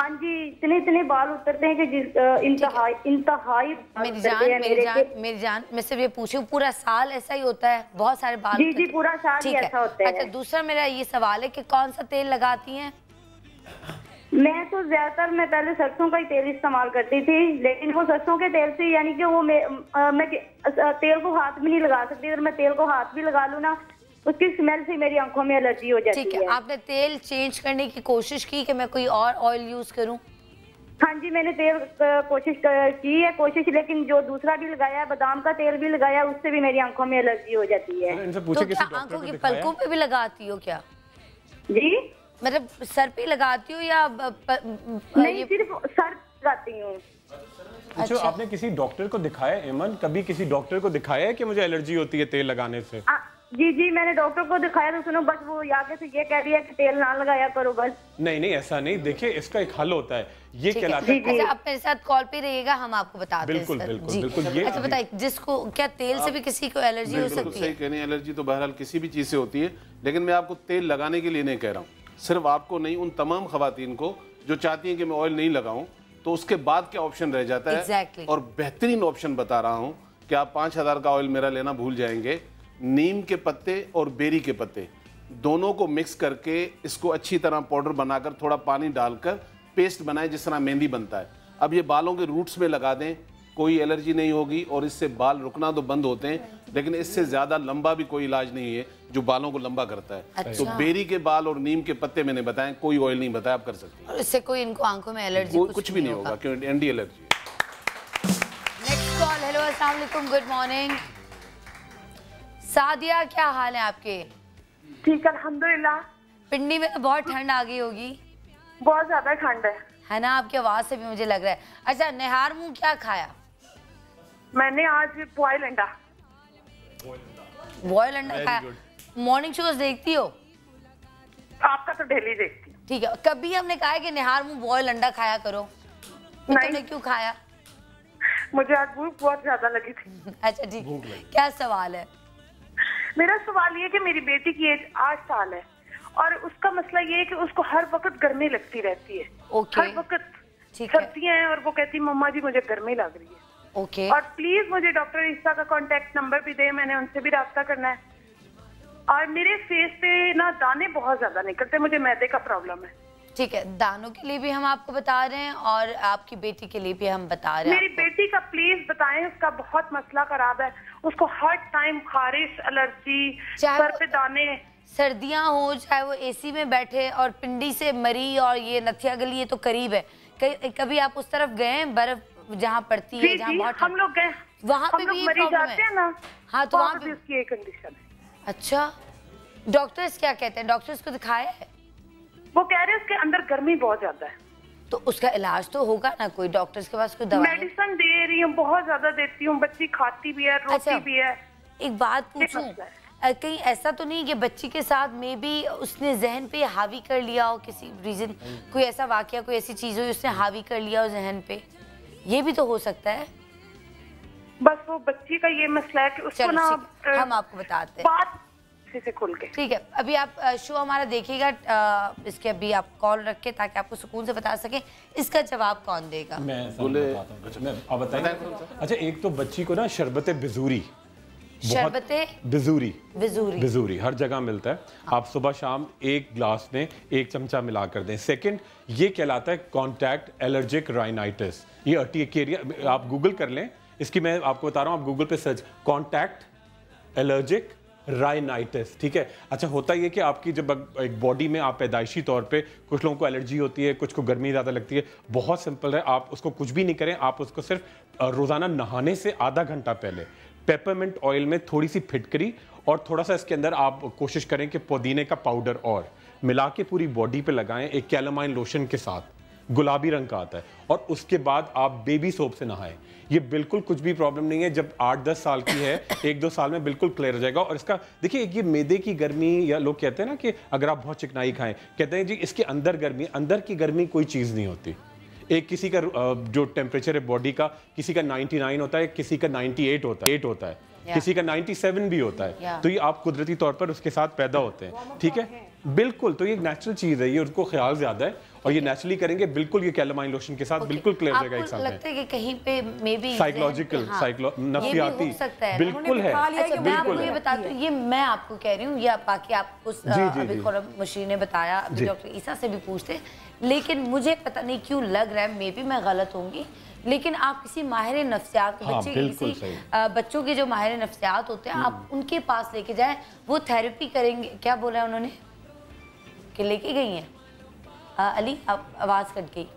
हाँ जी, इतने बाल उतरते हैं कि इंतहाई मेरी जान मैं सिर्फ ये पूछूं, पूरा साल ऐसा ही होता है? बहुत सारे बाल? जी पूरा साल ही ऐसा होता है। अच्छा, दूसरा मेरा ये सवाल है कि कौन सा तेल लगाती हैं? मैं तो ज्यादातर मैं पहले सरसों का ही तेल इस्तेमाल करती थी, लेकिन वो सरसों के तेल से यानी कि वो मैं तेल को हाथ में नहीं लगा सकती। अगर मैं तेल को हाथ भी लगा लूँ ना, उसकी स्मेल से मेरी आंखों में एलर्जी हो जाती है। ठीक है, आपने तेल चेंज करने की कोशिश की कि मैं कोई और ऑयल यूज करूं? हाँ जी, मैंने तेल की है कोशिश, लेकिन जो दूसरा भी लगाया है, बादाम का तेल भी लगाया, उससे भी मेरी आंखों में एलर्जी हो जाती है। तो क्या आंखों की पलकों पे भी लगाती हो क्या? जी, मतलब सर पे लगाती हो या नहीं, सिर्फ सर लगाती हूँ। अच्छा, आपने किसी डॉक्टर को दिखाया एमन? कभी किसी डॉक्टर को दिखाया है कि मुझे एलर्जी होती है तेल लगाने से? जी मैंने डॉक्टर को दिखाया, तो सुनो, बस वो आगे से ये कह दिया कि तेल ना लगाया करो बस। नहीं ऐसा नहीं, देखिए इसका एक हल होता है, ये कहलाता है। अच्छा, आप मेरे साथ कॉल पे रहिएगा, हम आपको बताते हैं। बिल्कुल। ये अच्छा बताइए, जिसको क्या तेल से भी किसी को एलर्जी हो सकती है? सही कहने, एलर्जी तो बहरहाल किसी भी चीज से होती है, लेकिन मैं आपको तेल लगाने के लिए नहीं कह रहा हूँ, सिर्फ आपको नहीं, उन तमाम खवातीन को जो चाहती हैं कि मैं ऑयल नहीं लगाऊं, तो उसके बाद क्या ऑप्शन रह जाता है। और बेहतरीन ऑप्शन बता रहा हूं कि आप 5000 का ऑयल मेरा लेना भूल जाएंगे। नीम के पत्ते और बेरी के पत्ते दोनों को मिक्स करके इसको अच्छी तरह पाउडर बनाकर थोड़ा पानी डालकर पेस्ट बनाएं, जिस तरह मेहंदी बनता है। अब ये बालों के रूट्स में लगा दें, कोई एलर्जी नहीं होगी और इससे बाल रुकना तो बंद होते हैं, लेकिन इससे ज्यादा लंबा भी कोई इलाज नहीं है जो बालों को लंबा करता है। अच्छा। तो बेरी के बाल और नीम के पत्ते मैंने बताए, कोई ऑयल नहीं बताया, आप कर सकते हैं। और इससे कोई इनको आंखों में एलर्जी कुछ भी नहीं होगा, क्योंकि anti allergy. Next call. Hello, अस्सलाम वालेकुम, गुड मॉर्निंग। सादिया, क्या हाल है आपके? ठीक, अल्हम्दुलिल्लाह। पिंडी में तो बहुत ठंड आ गई होगी। बहुत ज्यादा ठंड है ना? आपकी आवाज से भी मुझे लग रहा है। अच्छा, निहार मुंह क्या खाया? मैंने आज बॉयल अंडा खाया। मॉर्निंग शोज देखती हो? आपका तो डेली देखती हूँ। ठीक है, कभी हमने कहा है कि निहार मुंह बॉयल अंडा खाया करो? तुमने क्यों खाया? मुझे आज भूख बहुत ज्यादा लगी थी। अच्छा ठीक, क्या सवाल है? मेरा सवाल ये है कि मेरी बेटी की एज 8 साल है और उसका मसला ये है कि उसको हर वक्त गर्मी लगती रहती है। हर वक्त सर्दियां हैं और वो कहती है मम्मा जी मुझे गर्मी लग रही है। और प्लीज मुझे डॉक्टर ईसा का कांटेक्ट नंबर भी दे, मैंने उनसे भी राब्ता करना है। और मेरे फेस पे ना दाने बहुत ज्यादा निकलते, मुझे मैदे का प्रॉब्लम है। ठीक है, दानों के लिए भी हम आपको बता रहे हैं और आपकी बेटी के लिए भी हम बता रहे हैं। मेरी बेटी का प्लीज बताएं, उसका बहुत मसला खराब है, उसको हर टाइम खारिश, एलर्जी, सर पे दाने। सर्दियां हो चाहे वो एसी में बैठे, और पिंडी से मरी और ये नथिया गली ये तो करीब है, कभी आप उस तरफ गए? बर्फ जहाँ पड़ती है, जहाँ बहुत हम लोग गए, वहाँ पे भी ये प्रॉब्लम है ना? हाँ, तो वहाँ पे उसकी ये कंडीशन है। अच्छा, डॉक्टर्स क्या कहते हैं? डॉक्टर्स को दिखाया है? वो कह रहे हैं उसके अंदर गर्मी बहुत ज्यादा है। तो उसका इलाज तो होगा ना, कोई डॉक्टर्स के पास कोई दवा? मेडिसिन दे रही हूँ, बहुत ज्यादा देती हूँ, बच्ची खाती भी है, रोटी भी है। एक बात पूछूं, कहीं ऐसा तो नहीं कि बच्ची के साथ मे बी उसने जहन पे हावी कर लिया हो, किसी रीजन, कोई ऐसा वाकया, कोई ऐसी चीज हो उसने हावी कर लिया हो जहन पे? ये भी तो हो सकता है। बस वो बच्ची का ये मसला है कि उसको ना, हम आपको बताते हैं से खुल के। ठीक है, अभी आप शो हमारा देखिएगा, इसके अभी आप कॉल रख के, ताकि आपको सुकून से बता सके। इसका जवाब कौन देगा? मैं आप बताइए। अच्छा, एक तो बच्ची को ना शरबते बिजूरी, बिजूरी हर जगह मिलता है। आप सुबह शाम एक ग्लास में 1 चमचा मिला कर दें। सेकंड, ये कहलाता है कॉन्टैक्ट एलर्जिक राइनाइटिस। ये अर्टिकेरिया, आप गूगल कर लें इसकी, मैं आपको बता रहा हूँ, आप गूगल पे सर्च कॉन्टैक्ट एलर्जिक राइनाइटिस, ठीक है। अच्छा, होता ये कि आपकी जब एक बॉडी में आप पैदाइशी तौर पे, कुछ लोगों को एलर्जी होती है, कुछ को गर्मी ज़्यादा लगती है, बहुत सिंपल है, आप उसको कुछ भी नहीं करें, आप उसको सिर्फ रोज़ाना नहाने से आधा घंटा पहले पेपरमिंट ऑयल में थोड़ी सी फिटकरी और थोड़ा सा इसके अंदर आप कोशिश करें कि पुदीने का पाउडर और मिला के पूरी बॉडी पे लगाएं, एक कैलामाइन लोशन के साथ, गुलाबी रंग का आता है, और उसके बाद आप बेबी सोप से नहाएं। ये बिल्कुल कुछ भी प्रॉब्लम नहीं है। जब 8-10 साल की है, 1-2 साल में बिल्कुल क्लियर हो जाएगा। और इसका देखिए, ये मैदे की गर्मी, या लोग कहते हैं ना कि अगर आप बहुत चिकनाई खाएं, कहते हैं जी इसके अंदर गर्मी, अंदर की गर्मी कोई चीज़ नहीं होती। एक किसी का जो टेम्परेचर है बॉडी का, किसी का 99 होता है, किसी का 98 होता है, किसी का 97 भी होता है। तो ये आप कुदरती तौर पर उसके साथ पैदा होते हैं, ठीक है, बिल्कुल। तो ये एक नेचुरल चीज़ है, ये उसको ख्याल ज़्यादा है। और ये नेचुरली करेंगे बिल्कुल, ये कैलामाइन लोशन के साथ बिल्कुल क्लियर हो जाएगा एक साथ में। लगता है कि कहीं पे मे बी साइकोलॉजिकल नफ्सियाती बिल्कुल है। अच्छा, मैं आपको ये बताती हूँ, ये मैं आपको कह रही हूँ, ये बाकी आपको अभी मशीन ने बताया, अभी डॉक्टर ईसा से भी पूछते, लेकिन मुझे पता नहीं क्यों लग रहा है, मे बी मैं गलत होंगी, लेकिन आप किसी माहिर नफ्सियात बच्चों के जो माहिर नफ्सियात होते हैं, आप उनके पास लेके जाएं, वो थेरेपी करेंगे। क्या बोला है उन्होंने कि लेके गई हैं? अली, आप आवाज कट गई।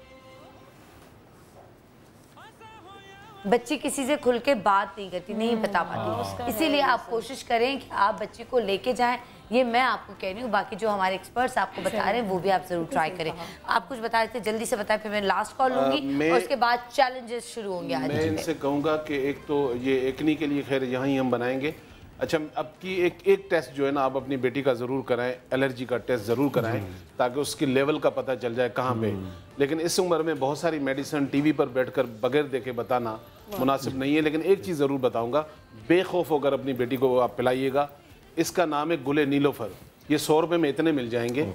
बच्ची किसी से खुल के बात नहीं करती, नहीं बता पाती, इसीलिए आप कोशिश करें कि आप बच्ची को लेके जाएं। ये मैं आपको कह रही हूँ, बाकी जो हमारे एक्सपर्ट्स आपको बता रहे हैं वो भी आप जरूर ट्राई करें। आप कुछ बता रहे थे, जल्दी से बताएं, फिर मैं लास्ट कॉल लूंगी और उसके बाद चैलेंजेस शुरू होंगे। मैं इनसे कहूँगा कि एक तो ये एक्नी के लिए खैर यहाँ ही हम बनाएंगे। अच्छा, अब की एक टेस्ट जो है ना, आप अपनी बेटी का ज़रूर कराएं, एलर्जी का टेस्ट ज़रूर कराएं, ताकि उसकी लेवल का पता चल जाए कहाँ पे। लेकिन इस उम्र में बहुत सारी मेडिसिन टीवी पर बैठकर बगैर देखे बताना मुनासिब नहीं है। लेकिन एक चीज़ ज़रूर बताऊँगा, बेखौफ होकर अपनी बेटी को आप पिलाइएगा। इसका नाम है गुले नीलोफर। ये 100 रुपये में इतने मिल जाएंगे।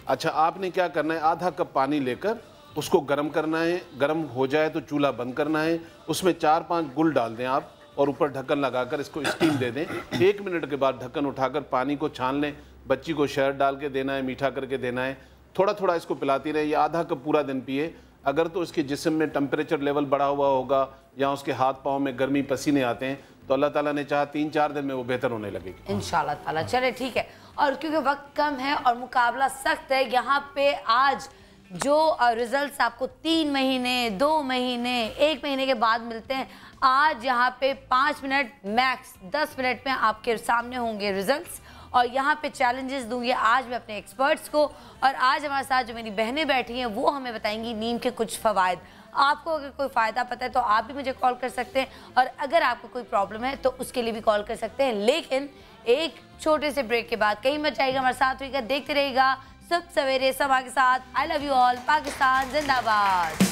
अच्छा, आपने क्या करना है, आधा कप पानी लेकर उसको गर्म करना है। गर्म हो जाए तो चूल्हा बंद करना है, उसमें 4-5 गुल डाल दें आप, और ऊपर ढक्कन लगाकर इसको स्टीम दे दें। 1 मिनट के बाद ढक्कन उठाकर पानी को छान लें। बच्ची को शहद डाल के देना है, मीठा करके देना है, थोड़ा थोड़ा इसको पिलाती रहे। ये आधा कप पूरा दिन पिए। अगर तो उसके जिस्म में टेम्परेचर लेवल बढ़ा हुआ होगा या उसके हाथ पाँव में गर्मी पसीने आते हैं, तो अल्लाह ताला ने चाहा 3-4 दिन में वो बेहतर होने लगेगी इंशाल्लाह ताला। चले ठीक है, और क्योंकि वक्त कम है और मुकाबला सख्त है, यहाँ पे आज जो रिजल्ट्स आपको 3 महीने, 2 महीने, 1 महीने के बाद मिलते हैं, आज यहाँ पे 5 मिनट मैक्स 10 मिनट में आपके सामने होंगे रिजल्ट्स। और यहाँ पे चैलेंजेस दूंगी आज मैं अपने एक्सपर्ट्स को, और आज हमारे साथ जो मेरी बहनें बैठी हैं वो हमें बताएंगी नीम के कुछ फ़वाइद। आपको अगर कोई फ़ायदा पता है तो आप भी मुझे कॉल कर सकते हैं, और अगर आपको कोई प्रॉब्लम है तो उसके लिए भी कॉल कर सकते हैं। लेकिन एक छोटे से ब्रेक के बाद कहीं मत जाइएगा, हमारे साथ रहिएगा, देखते रहिएगा सब सवेरे समा के साथ। I love you all, Pakistan जिंदाबाद।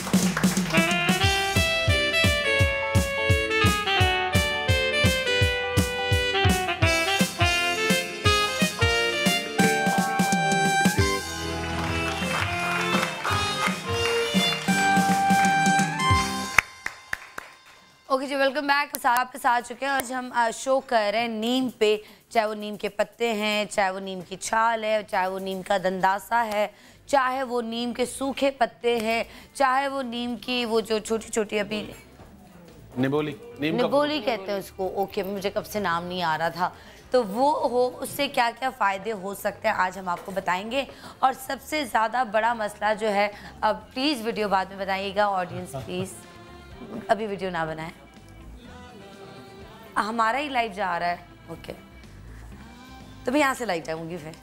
ओके जी, वेलकम बैक। आपके साथ चुके हैं। आज हम शो कर रहे हैं नीम पे, चाहे वो नीम के पत्ते हैं, चाहे वो नीम की छाल है, चाहे वो नीम का दंदासा है, चाहे वो नीम के सूखे पत्ते हैं, चाहे वो नीम की वो जो छोटी छोटी अभी निबोली कहते हैं उसको। ओके, मुझे कब से नाम नहीं आ रहा था। तो वो हो, उससे क्या क्या फ़ायदे हो सकते हैं आज हम आपको बताएंगे। और सबसे ज़्यादा बड़ा मसला जो है, अब प्लीज़ वीडियो बाद में बताइएगा ऑडियंस, प्लीज़ अभी वीडियो ना बनाएं, हमारा ही लाइव जा रहा है। ओके, तो मैं यहाँ से लाइव जाऊँगी फिर,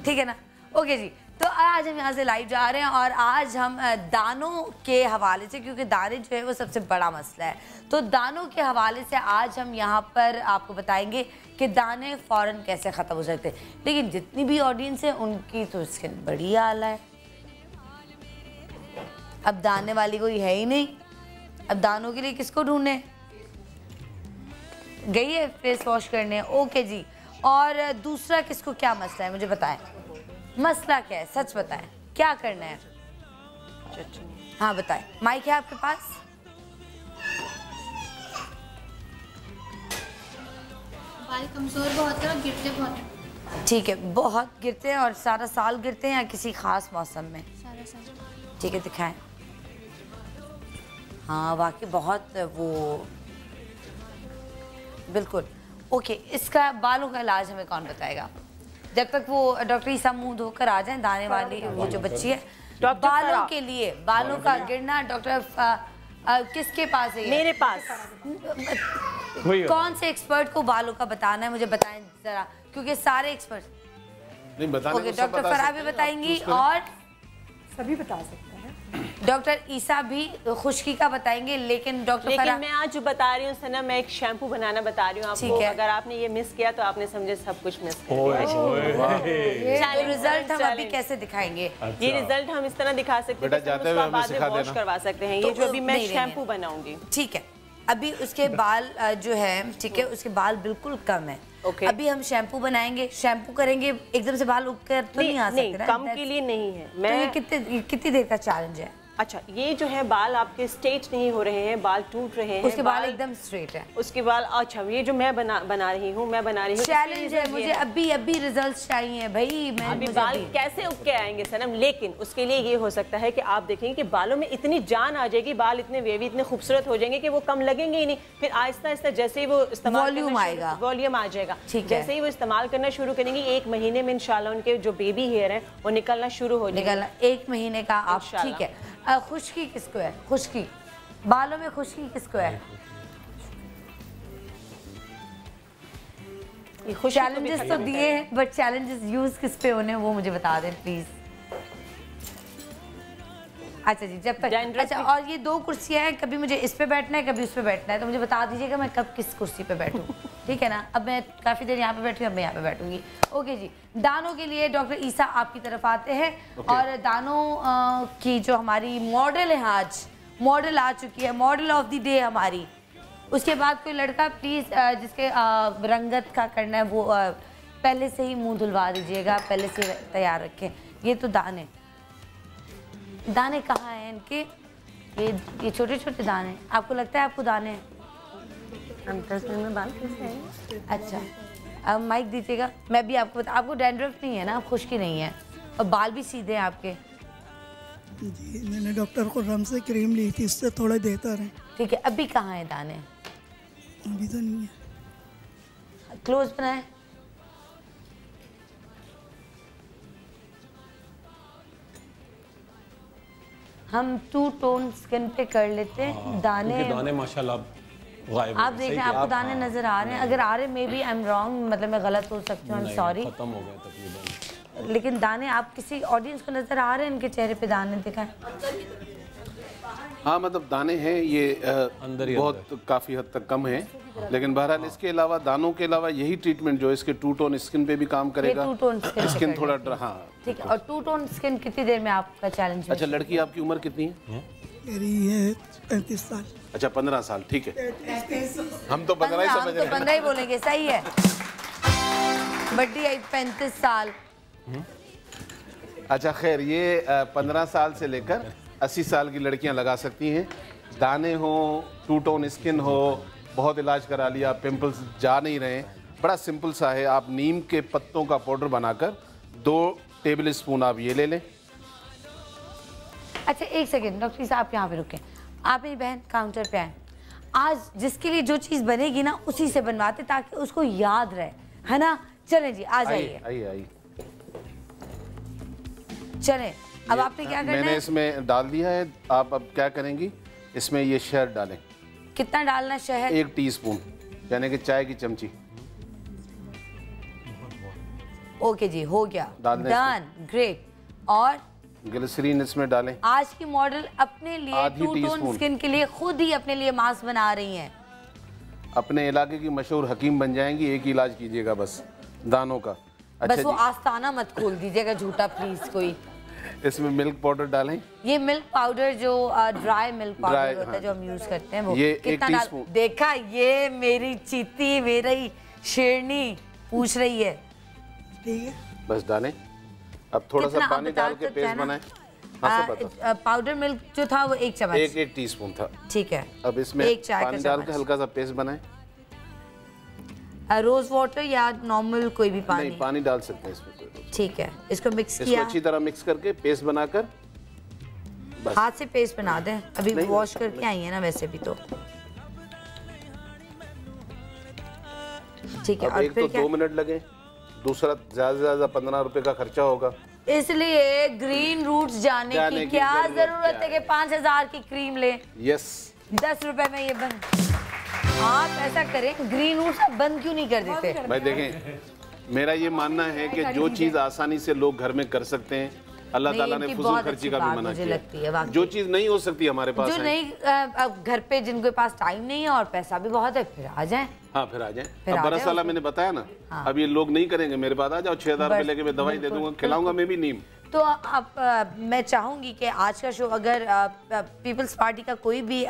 ठीक है ना? ओके जी, तो आज हम यहाँ से लाइव जा रहे हैं, और आज हम दानों के हवाले से, क्योंकि दाने जो है वो सबसे बड़ा मसला है, तो दानों के हवाले से आज हम यहाँ पर आपको बताएंगे कि दाने फ़ौरन कैसे ख़त्म हो सकते हैं। लेकिन जितनी भी ऑडियंस है उनकी तो स्किन बड़ी आला है, अब दाने वाली कोई है ही नहीं, अब दानों के लिए किसको ढूंढे? गई है फेस वॉश करने। ओके जी, और दूसरा किसको क्या मसला है मुझे बताएं, मसला क्या है, सच बताएं, क्या करना है? हाँ बताएं, माइक है आपके पास? बाल कमजोर बहुत है और गिरते बहुत। ठीक है, बहुत गिरते हैं, और सारा साल गिरते हैं या किसी खास मौसम में? सारा साल। ठीक है, दिखाएं। हाँ वाकई बहुत वो, बिल्कुल। ओके, इसका बालों का इलाज हमें कौन बताएगा? जब तक वो डॉक्टर ईसा मुंह धोकर आ जाएं, दाने वाली वो जो बच्ची है, बालों के लिए, बालों का गिरना डॉक्टर किसके पास है? मेरे पास। कौन से एक्सपर्ट को बालों का बताना है मुझे बताएं जरा, क्योंकि सारे एक्सपर्ट नहीं बताने। ओके, डॉक्टर फराह भी बताएंगी और सभी बता सकते हैं। डॉक्टर ईसा भी खुश्की का बताएंगे, लेकिन डॉक्टर फराह, मैं आज जो बता रही हूँ सना, मैं एक शैम्पू बनाना बता रही हूँ आपको। अगर आपने ये मिस किया तो आपने समझे सब कुछ मिस कर दिया। रिजल्ट हम अभी कैसे दिखाएंगे? ये रिजल्ट हम इस तरह दिखा सकते हैं, बाद में वॉश करवा सकते हैं। ये जो अभी मैं शैम्पू बनाऊंगी, ठीक है। अभी उसके बाल जो है, ठीक है, उसके बाल बिल्कुल कम है, अभी हम शैम्पू बनाएंगे, शैम्पू करेंगे, एकदम से बाल उग कर तो नहीं आ सकते ना? कम के लिए नहीं है। तो ये कितनी देर का चैलेंज है? अच्छा, ये जो है बाल आपके स्ट्रेट नहीं हो रहे हैं, बाल टूट रहे हैं, उसके बाल एकदम स्ट्रेट है, उसके बाल। अच्छा, ये जो मैं बना रही हूँ चैलेंज है, मुझे अभी रिजल्ट्स चाहिए भाई। मैं अभी बाल कैसे उग के आएंगे सनम? लेकिन उसके लिए ये हो सकता है कि आप देखेंगे कि बालों में इतनी जान आ जाएगी, बाल इतने वेवी, इतने खूबसूरत हो जाएंगे कि वो कम लगेंगे ही नहीं। फिर आहिस्ता आहिस्ता जैसे ही वो इस्तेमाल आएगा, वॉल्यूम आ जाएगा, जैसे ही वो इस्तेमाल करना शुरू करेंगे, 1 महीने में इंशाल्लाह उनके जो बेबी हेयर है वो निकलना शुरू हो जाएगा। 1 महीने का आप, ठीक है। खुश्की किसको है? खुश्की बालों में खुश्की किसको है? चैलेंजेस तो दिए हैं, बट चैलेंजेस यूज किस पे होने वो मुझे बता दें प्लीज। अच्छा जी, जब तक अच्छा, और ये 2 कुर्सियां हैं, कभी मुझे इस पे बैठना है, कभी उस पे बैठना है, तो मुझे बता दीजिएगा मैं कब किस कुर्सी पे बैठूं। ठीक है ना? अब मैं काफ़ी देर यहाँ पे बैठी हूँ, अब मैं यहाँ पे बैठूंगी। ओके जी, दानों के लिए डॉक्टर ईसा आपकी तरफ आते हैं। और दानों की जो हमारी मॉडल है, आज मॉडल आ चुकी है, मॉडल ऑफ द डे हमारी। उसके बाद कोई लड़का प्लीज़ जिसके रंगत का करना है वो पहले से ही मुँह धुलवा दीजिएगा, पहले से तैयार रखें। ये तो दाने कहाँ हैं इनके? ये छोटे छोटे दाने, आपको लगता है आपको दाने हैं? में बाल कैसे हैं? अच्छा, अब माइक दीजिएगा, मैं भी आपको आपको डैंड्रफ नहीं है ना, खुश्की नहीं है, और बाल भी सीधे हैं आपके? जी, मैंने डॉक्टर खुर्रम से क्रीम ली थी, उससे थोड़े देता रहे। ठीक है, अभी कहाँ है दाने? अभी तो नहीं है। क्लोज बनाए। हम 2 टोन स्किन पे कर लेते हैं। दाने माशाल्लाह गायब आप देख रहे हैं, आपको दाने नजर आ रहे हैं? अगर आ रहे maybe I am wrong, मतलब मैं गलत हो सकती हूँ, आई एम सॉरी, खत्म हो गया तकरीबन। लेकिन दाने आप किसी ऑडियंस को नजर आ रहे हैं? इनके चेहरे पे दाने दिखाएं। हाँ, मतलब दाने हैं, ये अंदर बहुत काफ़ी हद तक कम है, लेकिन बहरहाल इसके अलावा, दानों के अलावा यही ट्रीटमेंट जो इसके 2 टोन स्किन पे भी काम करेगा। 2 टोन स्किन थोड़ा, हाँ ठीक है। और 2 टोन स्किन कितनी देर में आपका चैलेंज? अच्छा, लड़की आपकी उम्र कितनी है? मेरी है 35 साल। अच्छा, 15 साल, ठीक है। हम तो 15 ही समझ रहे हैं। 15 ही बोलेंगे, सही है। बड्डी आई 35 साल। अच्छा खैर, ये 15 साल से लेकर 80 साल की लड़कियां लगा सकती हैं। दाने हो, 2 टोन स्किन हो, बहुत इलाज करा लिया, पिंपल्स जा नहीं रहे, बड़ा सिंपल सा है। आप नीम के पत्तों का पाउडर बनाकर 2 टेबल स्पून आप ये ले लें। अच्छा, 1 सेकेंड डॉक्टर साहब, आप यहाँ पे रुकें। आप मेरी बहन काउंटर पे आए। आज जिसके लिए जो चीज़ बनेगी ना, उसी से बनवाते ताकि उसको याद रहे, है ना? चलें जी, आ जाइए। आइए। चलें, अब आपने क्या करना है? मैंने इसमें डाल दिया है। आप अब क्या करेंगी? इसमें ये शहद डालें। कितना डालना शहद? 1 टीस्पून, यानी कि चाय की चमची। ओके जी, हो गया, डन, ग्रेट। और ग्लिसरीन इसमें डालें। आज की मॉडल अपने लिए 2 टोन स्किन के लिए खुद ही अपने लिए मास्क बना रही हैं। अपने इलाके की मशहूर हकीम बन जाएंगी। एक ही इलाज कीजिएगा बस, दानों का। अच्छा, बस वो आस्ताना मत खोल दीजिएगा झूठा प्लीज कोई। इसमें मिल्क पाउडर डालें। ये मिल्क पाउडर जो ड्राई मिल्क पाउडर होता है, जो हम यूज करते हैं, वो ये कितना 1 टीस्पून। देखा, ये मेरी चीती, मेरी शेरनी पूछ रही है। ठीक है, बस डालें। अब थोड़ा सा पानी डाल के पेस्ट बनाएं। पाउडर मिल्क जो था वो 1 चम्मच, 1 टीस्पून था। ठीक है। अब इसमें पानी डाल के हल्का सा पेस्ट बनाएं। रोज वाटर या नॉर्मल कोई भी पानी? नहीं, पानी डाल सकते हैं इसमें, ठीक है। इसको मिक्स किया, इसको अच्छी तरह मिक्स करके पेस्ट बनाकर बस हाथ से पेस्ट बना दें। अभी वॉश करके आई है ना वैसे भी तो, ठीक है। और एक तो 2 मिनट लगे, दूसरा ज्यादा से ज्यादा 15 रुपए का खर्चा होगा। इसलिए ग्रीन रूट्स जाने की क्या जरूरत है कि 5000 की क्रीम लें? यस, 10 रुपए में ये बंद। आप ऐसा करें, ग्रीन रूट्स आप बंद क्यों नहीं कर देते? भाई देखें, मेरा ये मानना है कि जो चीज आसानी से लोग घर में कर सकते हैं, अल्लाह ताला ने फजूल खर्ची का भी मना किया। जो चीज नहीं हो सकती हमारे पास, जो नहीं घर पे जिनके पास टाइम नहीं है और पैसा भी बहुत है, फिर आ जाएं। हाँ, फिर आ जाएं। अब बरस वाला मैंने बताया ना, अब ये लोग नहीं करेंगे, मेरे पास आ जाओ, 6000 रुपए लेके मैं दवाई दे दूंगा, खिलाऊंगा मैं भी नीम। तो अब मैं चाहूंगी कि आज का शो, अगर पीपल्स पार्टी का कोई भी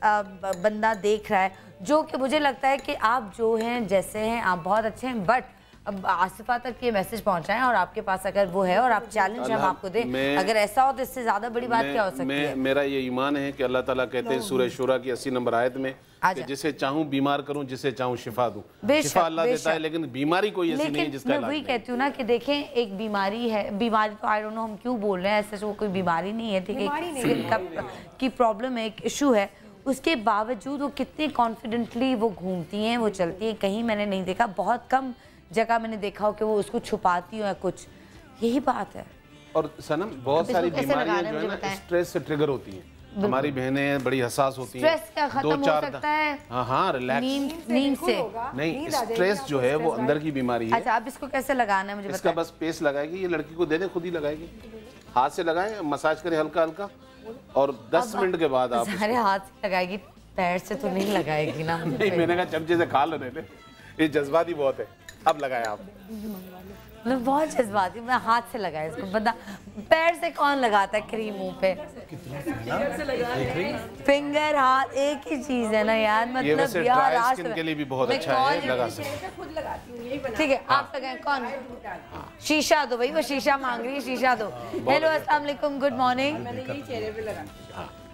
बंदा देख रहा है, जो कि मुझे लगता है कि आप जो हैं जैसे हैं आप बहुत अच्छे हैं, बट अब आसिफा तक ये मैसेज पहुंचाएं और आपके पास अगर वो है और आप चैलेंज हम आपको दें, अगर ऐसा हो तो इससे ज्यादा बड़ी बात क्या हो सकती है। मेरा ये ईमान है कि अल्लाह ताला कहते हैं सूरह शुरा की 80 नंबर आयत में कि जिसे चाहूँ बीमार करूँ, जिसे चाहूँ शिफा दूँ। शिफा अल्लाह देता है, लेकिन बीमारी कोई ऐसी नहीं है जिसका मैं वही कहती हूँ ना कि देखें एक बीमारी है, बीमारी तो आई डोंट नो हम क्यों बोल रहे हैं, ऐसे वो कोई बीमारी नहीं है, ठीक है, स्किन की प्रॉब्लम है, एक इशू है, उसके बावजूद वो कितने कॉन्फिडेंटली वो घूमती हैं, वो चलती हैं। कहीं मैंने नहीं देखा, बहुत कम जगह मैंने देखा हो कि वो उसको छुपाती हो या कुछ, यही बात है। और सनम बहुत सारी बीमारियां जो है ना स्ट्रेस से ट्रिगर होती हैं। हमारी बहनें बड़ी हसास होती हैं, स्ट्रेस क्या खत्म हो सकता है? हाँ रिलैक्स नींद से नहीं, स्ट्रेस जो है वो अंदर की बीमारी है। अच्छा, आप इसको कैसे लगाना है मुझे इसका बस पेस्ट लगाएगी, ये लड़की को दे दे, खुद ही लगाएगी, हाथ से लगाएं, मसाज करें हल्का हल्का, और 10 मिनट के बाद आप सारे हाथ से लगाएगी, पैर से तो नहीं लगाएगी ना। नहीं, मैंने कहा चमचे से खा लो, ये जज्बाती बहुत है। अब लगाया आप, मतलब बहुत जज्बाती, मैं हाथ से लगाया इसको, बता पैर से कौन लगाता है क्रीम मुंह पे? फिंगर हाथ एक ही चीज है ना यार, मतलब यार स्किन के लिए भी बहुत अच्छा है, लगा सकते। ठीक है, आप लगाएं, कौन? शीशा दो भाई, वो शीशा मांग रही है, शीशा दो। हेलो अस्सलाम वालेकुम, गुड मॉर्निंग।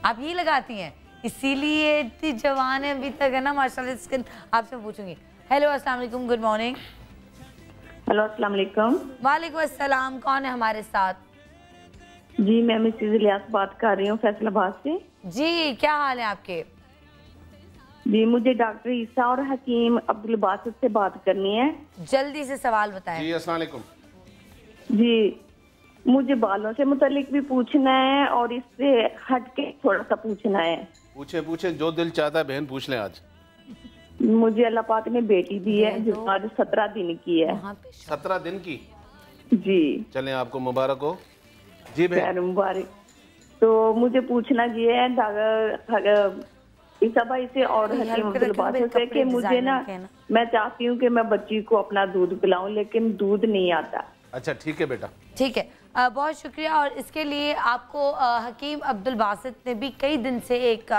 आप यही लगाती हैं, इसीलिए इतनी जवान है अभी तक है ना माशाल्लाह स्किन। आपसे पूछूंगी। हेलो अस्सलाम वालेकुम, गुड मॉर्निंग। हेलो अस्सलाम वालेकुम। वालेकुम अस्सलाम, कौन है हमारे साथ? जी मैं मिसेज इलियास बात कर रही हूँ फैसलाबाद से। जी क्या हाल है आपके? जी मुझे डॉक्टर ईसा और हकीम अब्दुल बासित से बात करनी है। जल्दी से सवाल बताएं। जी अस्सलाम वालेकुम। जी मुझे बालों से मुतालिक भी पूछना है और इससे हट के थोड़ा सा पूछना है। पूछे पूछे, जो दिल चाहता है बहन पूछ लें। आज मुझे अल्लाह पाक ने बेटी दी है जो आज 17 दिन की है। 17 दिन की? जी चलें, आपको मुबारक हो। जी बहन मुबारक। तो मुझे पूछना ये है ईसा भाई से और हकीम अब्दुल बासित से कि मुझे ना, मैं चाहती हूँ कि मैं बच्ची को अपना दूध पिलाऊं लेकिन दूध नहीं आता। अच्छा ठीक है बेटा, ठीक है, बहुत शुक्रिया। और इसके लिए आपको हकीम अब्दुल बासित ने भी कई दिन से एक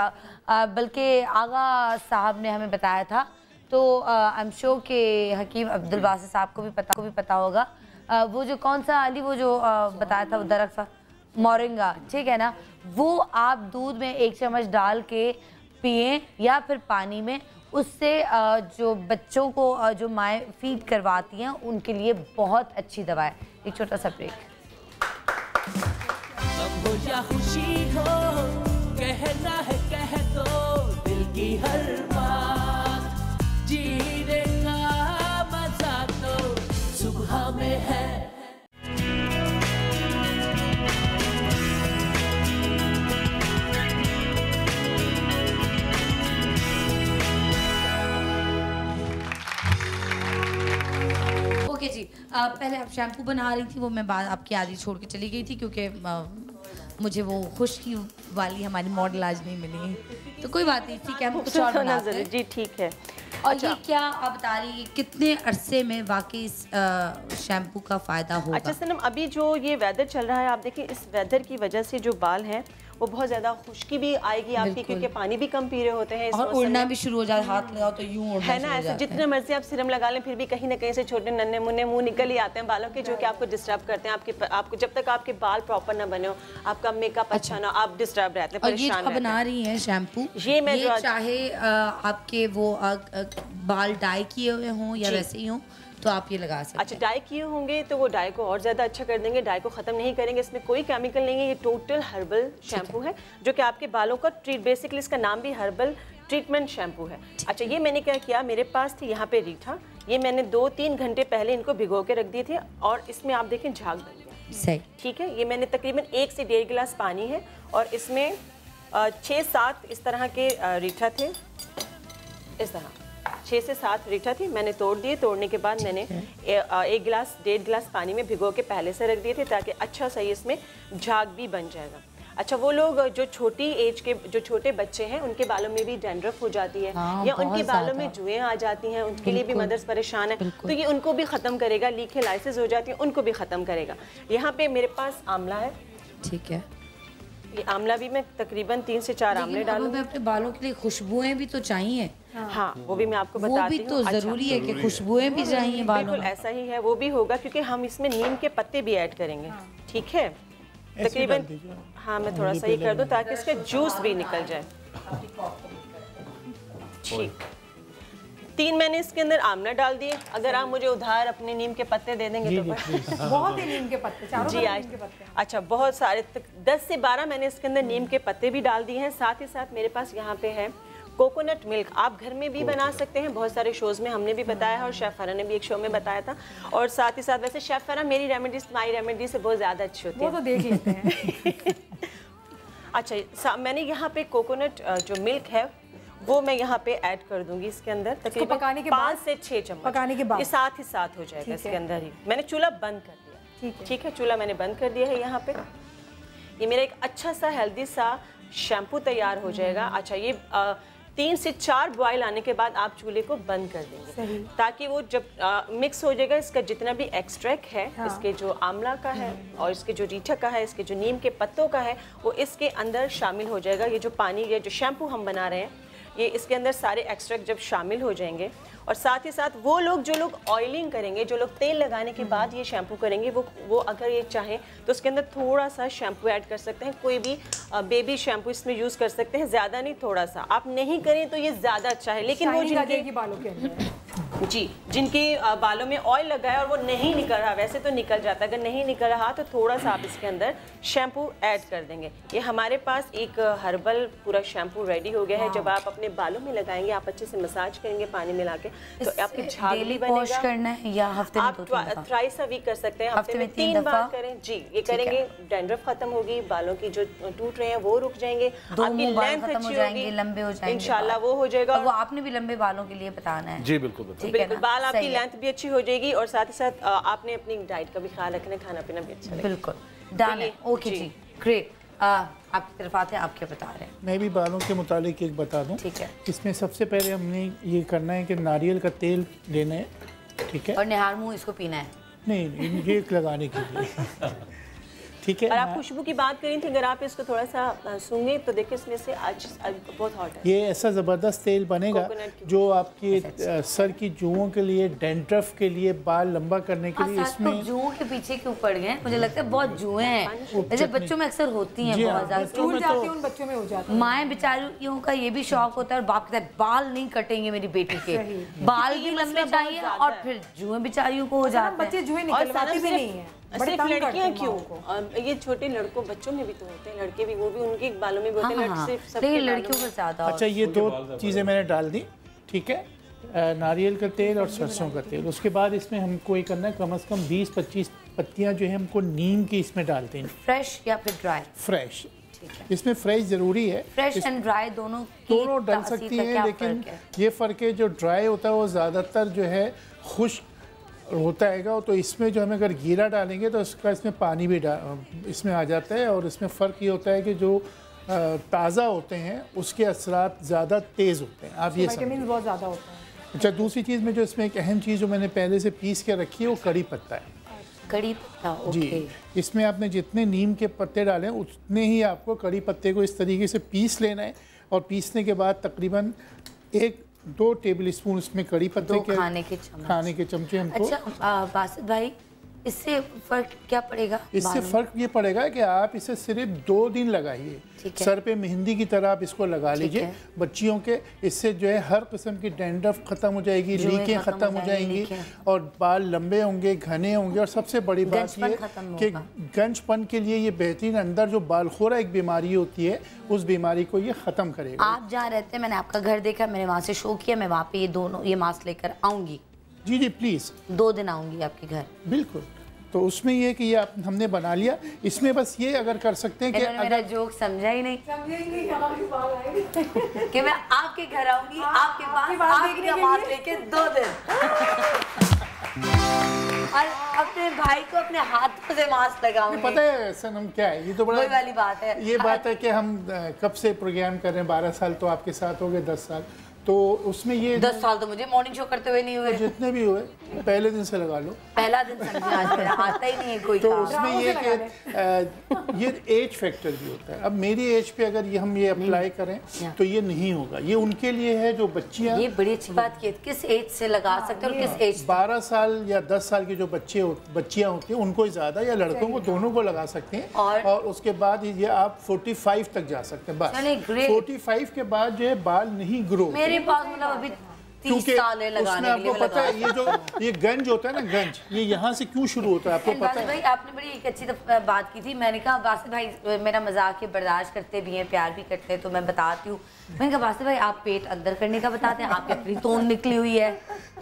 बल्कि आगा साहब ने हमें बताया था, तो आई एम श्योर कि हकीम अब्दुल बासित साहब को भी पता होगा। वो जो कौन सा अली वो जो बताया था वो दरख्त मोरिंगा, ठीक है ना, वो आप दूध में 1 चम्मच डाल के पिए या फिर पानी में, उससे जो बच्चों को जो माएँ फीड करवाती हैं उनके लिए बहुत अच्छी दवा है। एक छोटा सा ब्रेक। हो या खुशी हो, कहना है कह दो दिल की हर बात, जीने का मजा तो सुबह में है। ओके जी, पहले आप शैम्पू बना रही थी, वो मैं बात आपकी आदि छोड़ के चली गई थी क्योंकि मुझे वो खुशकी वाली हमारी मॉडल आज नहीं मिली, तो कोई बात नहीं, ठीक है, हम कुछ और बनाते हैं। जी ठीक है। और ये क्या आप बता रही है कितने अरसे में वाकई इस शैम्पू का फ़ायदा होगा? अच्छा सनम, अभी जो ये वेदर चल रहा है, आप देखिए इस वेदर की वजह से जो बाल हैं वो बहुत ज़्यादा खुश्की भी आएगी आपकी, क्योंकि पानी भी कम पी रहे होते हैं और उड़ना भी शुरू हो जाए, हाथ लगाओ तो यूं उड़ना है ना। ऐसे जितने मर्जी आप सीरम लगा लें फिर भी कहीं ना कहीं से छोटे नन्हे मुन्ने मुंह निकल ही आते हैं बालों के, जो कि आपको डिस्टर्ब करते हैं। आपको जब तक आपके बाल प्रॉपर ना बने हो, आपका मेकअप अच्छा ना, आप डिस्टर्ब रहते हैं, परेशान रहते हैं। बना रही है शैम्पू, ये चाहे आपके वो बाल डाई किए हुए हों या वैसे ही हों, तो आप ये लगा सकते हैं। अच्छा, डाई किए होंगे तो वो डाई को और ज़्यादा अच्छा कर देंगे, डाई को ख़त्म नहीं करेंगे, इसमें कोई केमिकल नहीं है, ये टोटल हर्बल शैम्पू है जो कि आपके बालों का बेसिकली इसका नाम भी हर्बल ट्रीटमेंट शैम्पू है। अच्छा, ये मैंने क्या किया, मेरे पास थी यहाँ पे रीठा, ये मैंने 2-3 घंटे पहले इनको भिगो के रख दिए थे और इसमें आप देखें झाग बन गया। सही, ठीक है। ये मैंने तकरीबन 1 से 1.5 गिलास पानी है और इसमें 6-7 इस तरह के रीठा थे, इस तरह 6 से 7 रीठा थी, मैंने तोड़ दिए। तोड़ने के बाद मैंने 1-1.5 गिलास पानी में भिगो के पहले से रख दिए थे ताकि अच्छा सही इसमें झाग भी बन जाएगा। अच्छा, वो लोग जो छोटी एज के जो छोटे बच्चे हैं उनके बालों में भी डैंड्रफ हो जाती है, या उनके बालों में जुएं आ जाती हैं, उनके लिए भी मदर्स परेशान है, तो ये उनको भी ख़त्म करेगा। लीखे लाइसेस हो जाती हैं, उनको भी ख़त्म करेगा। यहाँ पे मेरे पास आंवला है, ठीक है, ये आंवला भी मैं तकरीबन 3 से 4 आंवले डालूंगी। अपने बालों के लिए खुशबुएं भी तो चाहिए। हाँ, वो भी मैं आपको बताती हूँ। वो भी तो जरूरी है कि खुशबुएं भी चाहिए बालों में। बिल्कुल ऐसा ही है, वो भी होगा क्योंकि हम इसमें नीम के पत्ते भी ऐड करेंगे। ठीक है, तकरीबन हाँ मैं थोड़ा सा ही कर दूँ ताकि इसका जूस भी निकल जाए। ठीक, 3 मैंने इसके अंदर आंवला डाल दिए। अगर आप मुझे उधार अपने नीम के पत्ते दे देंगे तो बहुत ही नीम के पत्ते, चारों जी आज अच्छा बहुत सारे 10 से 12 मैंने इसके अंदर नीम के पत्ते भी डाल दिए हैं। साथ ही साथ मेरे पास यहाँ पे है कोकोनट मिल्क। आप घर में भी बना सकते हैं, बहुत सारे शोज़ में हमने भी बताया है और शेफ फरा ने भी एक शो में बताया था। और साथ ही साथ वैसे शेफ फरा मेरी रेमेडीज माई रेमेडी से बहुत ज़्यादा अच्छी होती है, वो तो देख लेते हैं। अच्छा, मैंने यहाँ पे कोकोनट जो मिल्क है वो मैं यहाँ पे ऐड कर दूंगी इसके अंदर तकरीबन 5 से 6 चम्मच पकाने के बाद ये साथ ही साथ हो जाएगा इसके अंदर ही। मैंने चूल्हा बंद कर दिया। ठीक है, चूल्हा मैंने बंद कर दिया है। यहाँ पे ये मेरा एक अच्छा सा हेल्दी सा शैम्पू तैयार हो जाएगा। अच्छा, ये 3 से 4 बॉयल आने के बाद आप चूल्हे को बंद कर देंगे ताकि वो जब मिक्स हो जाएगा इसका जितना भी एक्सट्रैक्ट है, इसके जो आंवला का है और इसके जो रीठा का है, इसके जो नीम के पत्तों का है, वो इसके अंदर शामिल हो जाएगा। ये जो पानी, ये जो शैम्पू हम बना रहे हैं, ये इसके अंदर सारे एक्सट्रैक्ट जब शामिल हो जाएंगे और साथ ही साथ वो लोग जो लोग ऑयलिंग करेंगे, जो लोग तेल लगाने के बाद ये शैम्पू करेंगे, वो अगर ये चाहें तो उसके अंदर थोड़ा सा शैम्पू ऐड कर सकते हैं। कोई भी बेबी शैम्पू इसमें यूज़ कर सकते हैं, ज़्यादा नहीं, थोड़ा सा। आप नहीं करें तो ये ज़्यादा अच्छा है, लेकिन वो जिनके बालों के अंदर जिनके बालों में ऑयल लगा है और वो नहीं निकल रहा, वैसे तो निकल जाता है, अगर नहीं निकल रहा तो थोड़ा सा आप इसके अंदर शैम्पू ऐड कर देंगे। ये हमारे पास एक हर्बल पूरा शैम्पू रेडी हो गया है। जब आप अपने बालों में लगाएंगे, आप अच्छे से मसाज करेंगे पानी मिला के, तो आपकी झाग भी बनेगा। करना है या हफ्ते में आप थ्राइस अ वीक कर सकते हैं, हफ्ते में 3 बार करें जी। ये करेंगे डैंड्रफ खत्म होगी, बालों की जो टूट रहे हैं वो रुक जाएंगे, आपकी लेंथ अच्छी होगी, लंबे हो जाएंगे, इंशाल्लाह वो हो जाएगा। वो आपने भी लंबे बालों के लिए बताना है। जी बिल्कुल बिल्कुल, बाल आपकी लेंथ भी अच्छी हो जाएगी और साथ ही साथ आपने अपनी डाइट का भी ख्याल रखना है, खाना पीना भी अच्छा। बिल्कुल डन है। ओके जी, ग्रेट। आपकी तरफ आते हैं, आप क्या बता रहे हैं? मैं भी बालों के मुतालिक एक बता दूं। ठीक है। इसमें सबसे पहले हमने ये करना है कि नारियल का तेल लेना है। ठीक है, और निहार मुंह इसको पीना है? नहीं, ये लगाने के लिए। ठीक है। और आप खुशबू की बात करी थी, अगर आप इसको थोड़ा सा सूंघे तो देखिए इसमें से आज बहुत हॉट है। ये ऐसा ज़बरदस्त तेल बनेगा जो आपके सर की जुओं के लिए, डैंड्रफ के लिए, बाल लंबा करने के लिए। इसमें जुओं के पीछे क्यों पड़ गए? मुझे लगता है बहुत जुएं हैं, जैसे बच्चों में अक्सर होती हैं, बहुत ज़्यादा टूट जाती हैं, उन बच्चों में हो जाती है। माएँ बेचारियों का ये भी शौक होता है और बाप कहता है बाल नहीं कटेंगे मेरी बेटी के, बाल भी लंबे चाहिए और फिर जुएं बेचारियों को हो जाते हैं। बच्चे जुएं निकलवाते भी नहीं है। सिर्फ लड़कियां क्यों, ये छोटे लड़कों बच्चों में भी तो होते हैं, लड़के भी, वो भी उनके बालों में भी होते हैं, लेकिन लड़कियों को ज्यादा। अच्छा, ये 2 चीज़ें मैंने डाल दी। ठीक है, नारियल का तेल और सरसों का तेल। उसके बाद इसमें हमको ये करना है, कम से कम 20-25 पत्तियां जो है हमको नीम की इसमें डालते हैं। फ्रेश या फिर ड्राई? फ्रेश। इसमें फ्रेश ज़रूरी है। फ्रेश एंड ड्राई दोनों डल सकती है, लेकिन ये फ़र्क है, जो ड्राई होता है वो ज़्यादातर जो है खुश्क होता है, तो इसमें जो हम अगर गीला डालेंगे तो उसका इसमें पानी भी इसमें आ जाता है। और इसमें फ़र्क ये होता है कि जो ताज़ा होते हैं उसके असरात ज़्यादा तेज़ होते हैं। आप ये विटामिन बहुत ज़्यादा होता है। अच्छा, दूसरी चीज़ में जो इसमें एक अहम चीज़ जो मैंने पहले से पीस के रखी है वो कड़ी पत्ता है। कड़ी पत्ता, ओके। जी, इसमें आपने जितने नीम के पत्ते डाले हैं उतने ही आपको कड़ी पत्ते को इस तरीके से पीस लेना है। और पीसने के बाद तकरीबन 1-2 टेबल स्पून इसमें कड़ी पत्ते के खाने के चमचे हमको। अच्छा बासित भाई, इससे फर्क क्या पड़ेगा? इससे फर्क ये पड़ेगा कि आप इसे सिर्फ 2 दिन लगाइए, सर पे मेहंदी की तरह आप इसको लगा लीजिए बच्चियों के। इससे जो है हर किस्म की डैंड्रफ खत्म हो जाएगी, लीकें खत्म हो जाएंगी और बाल लंबे होंगे, घने होंगे। और सबसे बड़ी बात ये कि गंजपन के लिए ये बेहतरीन, अंदर जो बालखोरा एक बीमारी होती है उस बीमारी को ये ख़त्म करेगा। आप जहाँ रहते हैं, मैंने आपका घर देखा, मैंने वहाँ से शो किया, मैं वहाँ पे ये मास्क लेकर आऊँगी। जी प्लीज़, 2 दिन आऊँगी आपके घर। बिल्कुल। तो उसमें ये कि ये हमने बना लिया। इसमें बस ये अगर कर सकते हैं कि अगर मेरा जोक समझा ही नहीं कि मैं आपके घर आऊंगी, आपके पास आपकी मास्क लेके 2 दिन और अपने भाई को अपने हाथों से मास्क लगाऊंगी। पता है सनम क्या है, ये तो बड़ा वाली बात है। ये बात है कि हम कब से प्रोग्राम कर रहे हैं, 12 साल तो आपके साथ हो गए, 10 साल। तो उसमें ये 10 साल तो मुझे मॉर्निंग शो करते हुए नहीं हुए। जितने भी हुए पहले दिन से लगा लो। पहला दिन समझे, आज मेरा आता ही नहीं है कोई। तो उसमें ये कि ये एज फैक्टर भी होता है। अब मेरी एज पे अगर हम ये अप्लाई करें तो ये नहीं होगा। ये उनके लिए है जो बच्चियां। ये बड़ी अच्छी बात की, किस एज से लगा सकते हैं और किस एज? 12 साल या 10 साल के जो बच्चियां होती हैं उनको ज़्यादा, या लड़कों को, दोनों को लगा सकते हैं। और उसके बाद ये आप 45 तक जा सकते हैं बस। 45 के बाद जो है बाल नहीं ग्रो। मेरे पास मतलब अभी 30 साल है लगाने के लिए। आपको पता है ये जो ये गंज होता है ना, गंज, ये यहाँ से क्यों शुरू होता है आपको पता है? भाई आपने बड़ी एक अच्छी बात की थी। मैंने कहा बासित भाई मेरा मजाक बर्दाश्त करते भी हैं, प्यार भी करते हैं, तो मैं बताती हूँ। मैंने कहा बासित भाई आप पेट अंदर करने का बताते हैं, आपकी अपनी तोन निकली हुई है,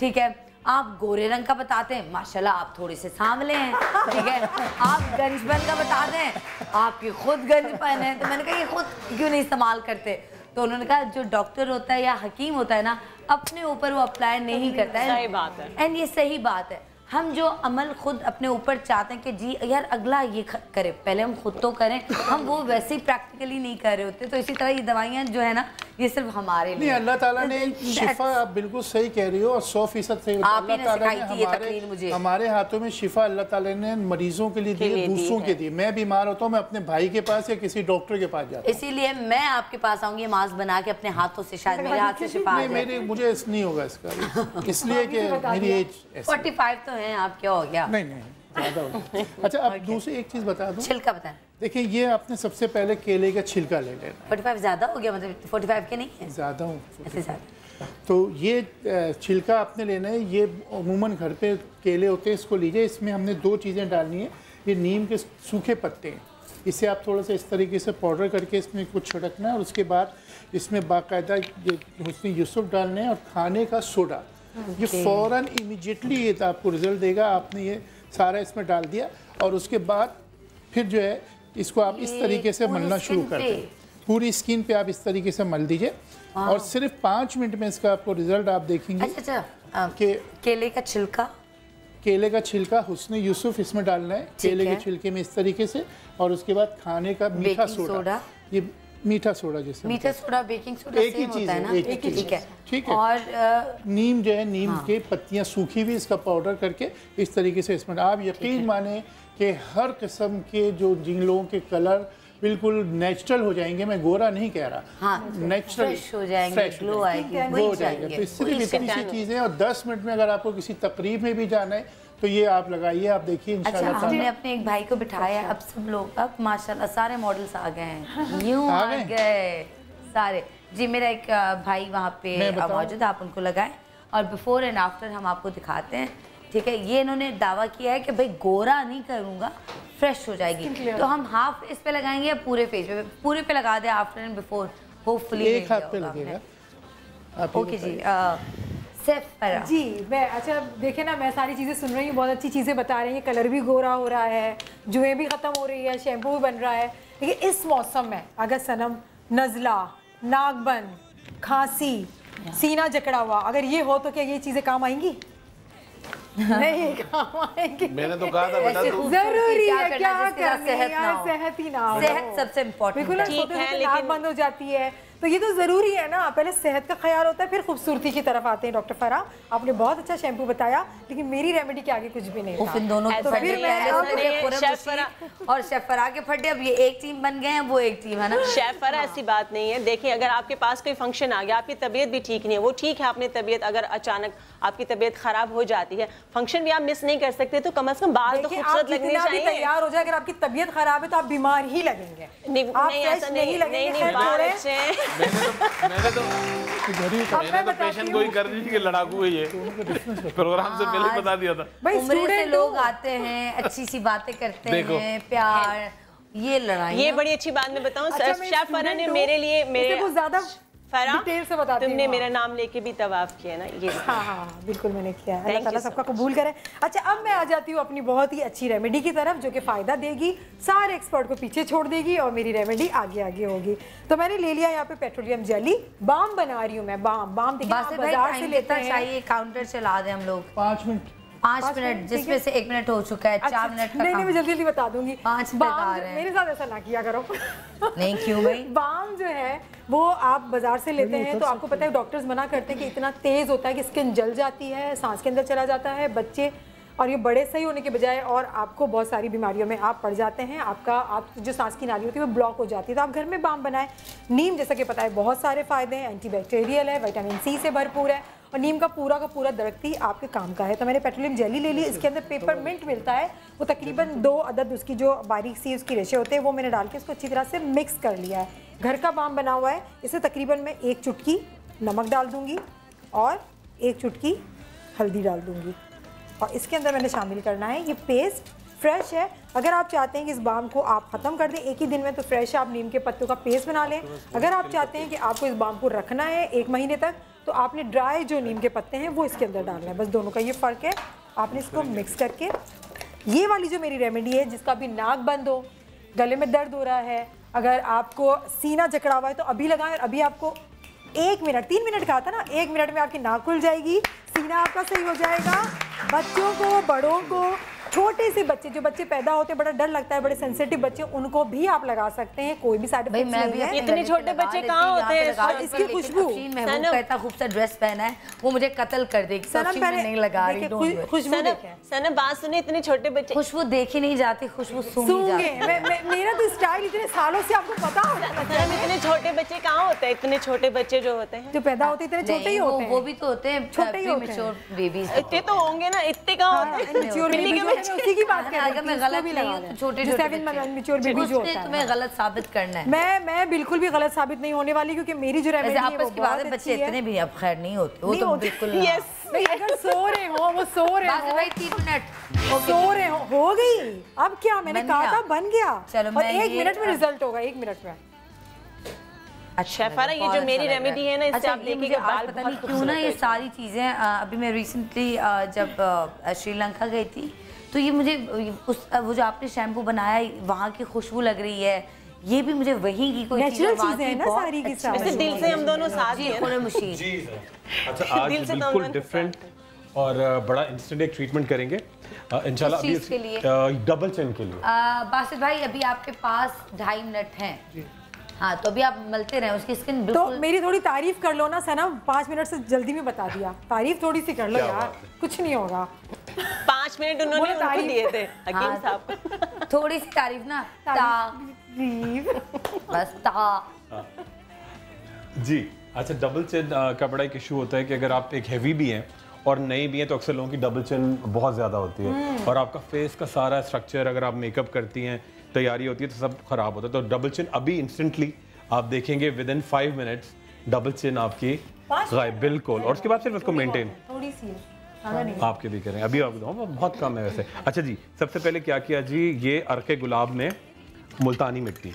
ठीक है। आप गोरे रंग का बताते हैं, माशाल्लाह आप थोड़े से सांवले हैं, ठीक है। आप गंजपन का बताते हैं, आपकी खुद गंजपन है। तो मैंने कहा ये खुद क्यों नहीं इस्तेमाल करते? तो उन्होंने कहा जो डॉक्टर होता है या हकीम होता है ना, अपने ऊपर वो अप्लाई नहीं करता है। सही बात है। एंड ये सही बात है। हम जो अमल खुद अपने ऊपर चाहते हैं कि जी यार अगला ये करे, पहले हम खुद तो करें। हम वो वैसे ही प्रैक्टिकली नहीं कर रहे होते। तो इसी तरह ये दवाइयाँ जो है ना, ये सिर्फ हमारे लिए। नहीं, अल्लाह ताला ने शिफा, आप बिल्कुल सही कह रही हो और 100% सही। आप ही ने सिखाई थी ये तकरीर मुझे। हमारे हाथों में शिफा अल्लाह ताला ने मरीजों के लिए दी, दूसरों के दिए। मैं बीमार होता हूँ, मैं अपने भाई के पास या किसी डॉक्टर के पास जाता हूँ। इसीलिए मैं आपके पास आऊंगी मास्क बना के अपने हाथों से, शायद मेरे हाथ से शिफा आ जाए। मेरे मुझे नहीं होगा इसका, इसलिए कि मेरी एज 45 तो है। आप क्या हो गया? नहीं ज़्यादा हो गया। अच्छा, अब दूसरी एक चीज़ बता दूँ। छिलका बताएं। देखिए, ये आपने सबसे पहले केले का छिलका ले लेना। 45 ज़्यादा हो गया, मतलब 45 के नहीं है? ज़्यादा हूँ ऐसे ज़्यादा। तो ये छिलका आपने लेना है। ये अमूमन घर पे केले होते हैं, इसको लीजिए। इसमें हमने 2 चीज़ें डालनी है। ये नीम के सूखे पत्ते हैं, इसे आप थोड़ा सा इस तरीके से पाउडर करके इसमें कुछ छिड़कना है। और उसके बाद इसमें बाकायदा ये हुस्न यूसुफ डालने हैं और खाने का सोडा। ये फ़ौरन इमीडिएटली ये तो आपको रिजल्ट देगा। आपने ये सारा इसमें डाल दिया और उसके बाद फिर जो है इसको आप इस तरीके से मलना शुरू कर दें। पूरी स्किन पे आप इस तरीके से मल दीजिए और सिर्फ 5 मिनट में इसका आपको रिजल्ट आप देखेंगे। अच्छा, केले का छिलका, केले का छिलका हुस्न यूसुफ इसमें डालना है, केले के छिलके में इस तरीके से। और उसके बाद खाने का मीठा सोडा, ये मीठा सोडा जैसे मीठा सोडा बेकिंग सोडा एक ही चीज़ है, एक ही ठीक है, ठीक है। और नीम जो है, नीम के पत्तियां सूखी हुई, इसका पाउडर करके इस तरीके से इसमें आप यकीन माने कि हर किस्म के जो जिन लोगों के कलर बिल्कुल नेचुरल हो जाएंगे। मैं गोरा नहीं कह रहा, नेचुरल फ्रेश हो जाएंगे, ग्लो आएगी, वो हो जाएगा। तो इससे भी इतनी सी चीज़ें। और 10 मिनट में अगर आपको किसी तकरीब में भी जाना है तो ये आप लगाइए, आप देखिए इंशाल्लाह। अच्छा, हमने अपने एक भाई को बिठाया, अब सब लोग, अब माशाल्लाह सारे मॉडल्स आ गए हैं, यूं आ गए सारे। जी, मेरा एक भाई वहाँ पे मौजूद, आप उनको लगाएं और बिफोर एंड आफ्टर हम आपको दिखाते हैं, ठीक है। ये इन्होंने दावा किया है कि भाई गोरा नहीं करूँगा, फ्रेश हो जाएगी। तो हम हाफ इस पे लगाएंगे या पूरे फेस पे? पूरे पे लगा दें, आफ्टर एंड बिफोर, होपफुली एक हाथ पे लगेगा। ओके जी, जी मैं, अच्छा देखे ना, मैं सारी चीज़ें सुन रही हूँ, बहुत अच्छी चीज़ें बता रही हैं। कलर भी गोरा हो रहा है, जुएँ भी ख़त्म हो रही है, शैम्पू भी बन रहा है। लेकिन इस मौसम में अगर सनम नज़ला, नाकबन, खांसी, सीना जकड़ा हुआ अगर ये हो तो क्या ये चीज़ें काम आएंगी? नहीं काम आएंगी। मैंने तो कहा था बेटा, जरूरी है क्या करना, सेहत ही ना हो। सेहत सबसे इम्पोर्टेंट है। ठीक है, लेकिन बंद हो जाती है तो ये तो ज़रूरी है ना। पहले सेहत का ख्याल होता है, फिर खूबसूरती की तरफ आते हैं। डॉक्टर फराह, आपने बहुत अच्छा शैम्पू बताया, लेकिन मेरी रेमेडी के आगे कुछ भी नहीं था। इन दोनों तो फिर मैं और शेफ फराह के फटे, अब ये एक टीम बन गए हैं, वो एक टीम है ना। शेफ फराह ऐसी बात नहीं है। देखिए, अगर आपके पास कोई फंक्शन आ गया, आपकी तबीयत भी ठीक नहीं है, वो ठीक है, आपने तबीयत अगर अचानक आपकी तबीयत खराब हो जाती है, फंक्शन भी आप मिस नहीं कर सकते, तो कम से कम बाल तो खूबसूरत लगने चाहिए। तैयार हो जाए, अगर आपकी तबीयत खराब है तो आप बीमार ही लगेंगे। नहीं, ऐसा नहीं लगेंगे। मैंने तो पेशेंट को ही कर दी थी कि लड़ाकू है ये, प्रोग्राम से पहले बता दिया था। उम्र से लोग आते हैं, अच्छी सी बातें करते हैं, प्यार, ये लड़ाई। ये बड़ी अच्छी बात मैं बताऊं, शेफ फराह ने मेरे लिए, मेरे ज्यादा डिटेल से बताती हूं। तुमने मेरा नाम लेके भी तवाफ किया ना, ये हाँ बिल्कुल मैंने किया। अल्लाह ताला सबका कबूल करे। अच्छा, अब मैं आ जाती हूँ अपनी बहुत ही अच्छी रेमेडी की तरफ, जो कि फ़ायदा देगी, सारे एक्सपर्ट को पीछे छोड़ देगी और मेरी रेमेडी आगे आगे होगी। तो मैंने ले लिया यहाँ पे पेट्रोलियम जेली, बाम बना रही हूँ मैं। बाम बाजार से लेता चाहिए, काउंटर चला दे हम लोग। 5 मिनट 5 मिनट, जिसमें से 1 मिनट हो चुका है। 4 मिनट का नहीं, मैं जल्दी बता दूंगी। 5 मिनट मेरे साथ ऐसा ना किया करो। नहीं, क्यों भाई? बाम जो है वो आप बाजार से लेते हैं तो आपको पता है डॉक्टर्स मना करते हैं कि इतना तेज होता है कि स्किन जल जाती है, सांस के अंदर चला जाता है, बच्चे और ये बड़े सही होने के बजाय और आपको बहुत सारी बीमारियों में आप पड़ जाते हैं। आप जो सांस की नाली होती है वो ब्लॉक हो जाती है। तो आप घर में बाम बनाएं। नीम जैसा कि पता है बहुत सारे फायदे हैं, एंटीबैक्टीरियल है, विटामिन सी से भरपूर है और नीम का पूरा दरख्त ही आपके काम का है। तो मैंने पेट्रोलियम जेली ले ली, इसके अंदर पेपरमिंट मिलता है, वो तकरीबन 2 अदद उसकी जो बारीक सी उसकी रेशे होते हैं वो मैंने डाल के उसको अच्छी तरह से मिक्स कर लिया है। घर का बाम बना हुआ है। इसे तकरीबन मैं 1 चुटकी नमक डाल दूंगी और 1 चुटकी हल्दी डाल दूंगी और इसके अंदर मैंने शामिल करना है ये पेस्ट। फ्रेश है, अगर आप चाहते हैं कि इस बाम को आप ख़त्म कर दें एक ही दिन में तो फ्रेश आप नीम के पत्तों का पेस्ट बना लें। अगर आप चाहते हैं कि आपको इस बाम को रखना है 1 महीने तक तो आपने ड्राई जो नीम के पत्ते हैं वो इसके अंदर डालना है। बस दोनों का ये फ़र्क है। आपने इसको मिक्स करके ये वाली जो मेरी रेमेडी है, जिसका भी नाक बंद हो, गले में दर्द हो रहा है, अगर आपको सीना जकड़ा हुआ है तो अभी लगाएं और अभी आपको 1 मिनट, 3 मिनट कहा था ना, 1 मिनट में आपकी नाक खुल जाएगी, सीना आपका सही हो जाएगा। बच्चों को, बड़ों को, छोटे से बच्चे जो बच्चे पैदा होते हैं, बड़ा डर लगता है, बड़े सेंसिटिव बच्चे, उनको भी आप लगा सकते हैं, कोई भी साइड इफेक्ट नहीं है। इतने छोटे बच्चे कहाँ होते हैं? और इसकी खुशबू, महबूब का इतना खूबसूरत ड्रेस पहना है, वो मुझे कत्ल कर देगी। सनम नहीं लगा रही, खुशबू सनम बात सुने, इतने छोटे बच्चे खुशबू देखी नहीं जाती, खुशबू सूंघे। मेरा तो स्टाइल इतने सालों से आपको पता होता है। इतने छोटे बच्चे कहाँ होते हैं? इतने छोटे बच्चे जो होते हैं, जो पैदा होते हैं इतने छोटे ही होते हैं। वो भी तो होते हैं छोटे ही मैच्योर बेबीज। इतने तो होंगे ना, इतने कहाँ होते हैं? मैच्योर बेबी उसी की बात कर रही हूं। अगर मैं गलत नहीं हूं तो छोटे-छोटे मैच्योर बेबी जो होता है, तुम्हें गलत साबित करना है। मैं बिल्कुल भी गलत साबित नहीं होने वाली, क्योंकि मेरी जो रेमेडी है आपस की बात है, बच्चे इतने भी अब खैर नहीं होते, वो तो बिल्कुल अगर सो रहे हो, वो सो रहे हो भाई 3 मिनट सो रहे हो गई। अब क्या, मैंने कहा था बन गया। चलो, और 1 मिनट में रिजल्ट होगा, 1 मिनट में। अच्छा फरा, ये जो मेरी रेमेडी है ना, इससे आप देखिएगा बाल पता नहीं क्यों ना ये सारी चीज़ें। अभी मैं रिसेंटली जब श्रीलंका गई थी तो ये मुझे वो जो आपने शैम्पू बनाया वहाँ की खुशबू लग रही है, ये भी मुझे वहीं की कोई नेचुरल चीजें हैं ना सारी की सारी। वैसे दिल से हम दोनों साथ हैं मुशीद जी सर। अच्छा, आज बिल्कुल डिफरेंट और बड़ा इंस्टेंट एक ट्रीटमेंट करेंगे इंशाल्लाह अभी डबल चिन के लिए। बासित भाई अभी आपके पास 2.5 मिनट हैं। हाँ, तो अभी आप मलते रहे, उसकी स्किन बिल्कुल। तो मेरी थोड़ी तारीफ कर लो ना सनम, 5 मिनट से जल्दी में बता दिया। तारीफ थोड़ी सी कर लो यार, कुछ नहीं होगा। 5 मिनट उन्होंने उनको दिए थे हकीम साहब। थोड़ी सी तारीफ ना, बस जी। अच्छा, डबल चिन का बड़ा एक इशू होता है कि अगर आप एक हैवी भी हैं और नए भी हैं तो अक्सर लोगों की डबल चिन बहुत ज़्यादा होती है और आपका फेस का सारा स्ट्रक्चर, अगर आप मेकअप करती हैं, तैयारी होती है तो सब खराब होता है। तो डबल चिन अभी इंस्टेंटली आप देखेंगे विदिन 5 मिनट्स डबल चिन आपकी गायब बिल्कुल। और उसके बाद सिर्फ उसको मेंटेन थोड़ी सी आपके भी करें। अभी आपको बहुत कम है वैसे। अच्छा जी, सबसे पहले क्या किया जी, ये अर्के गुलाब में मुल्तानी मिट्टी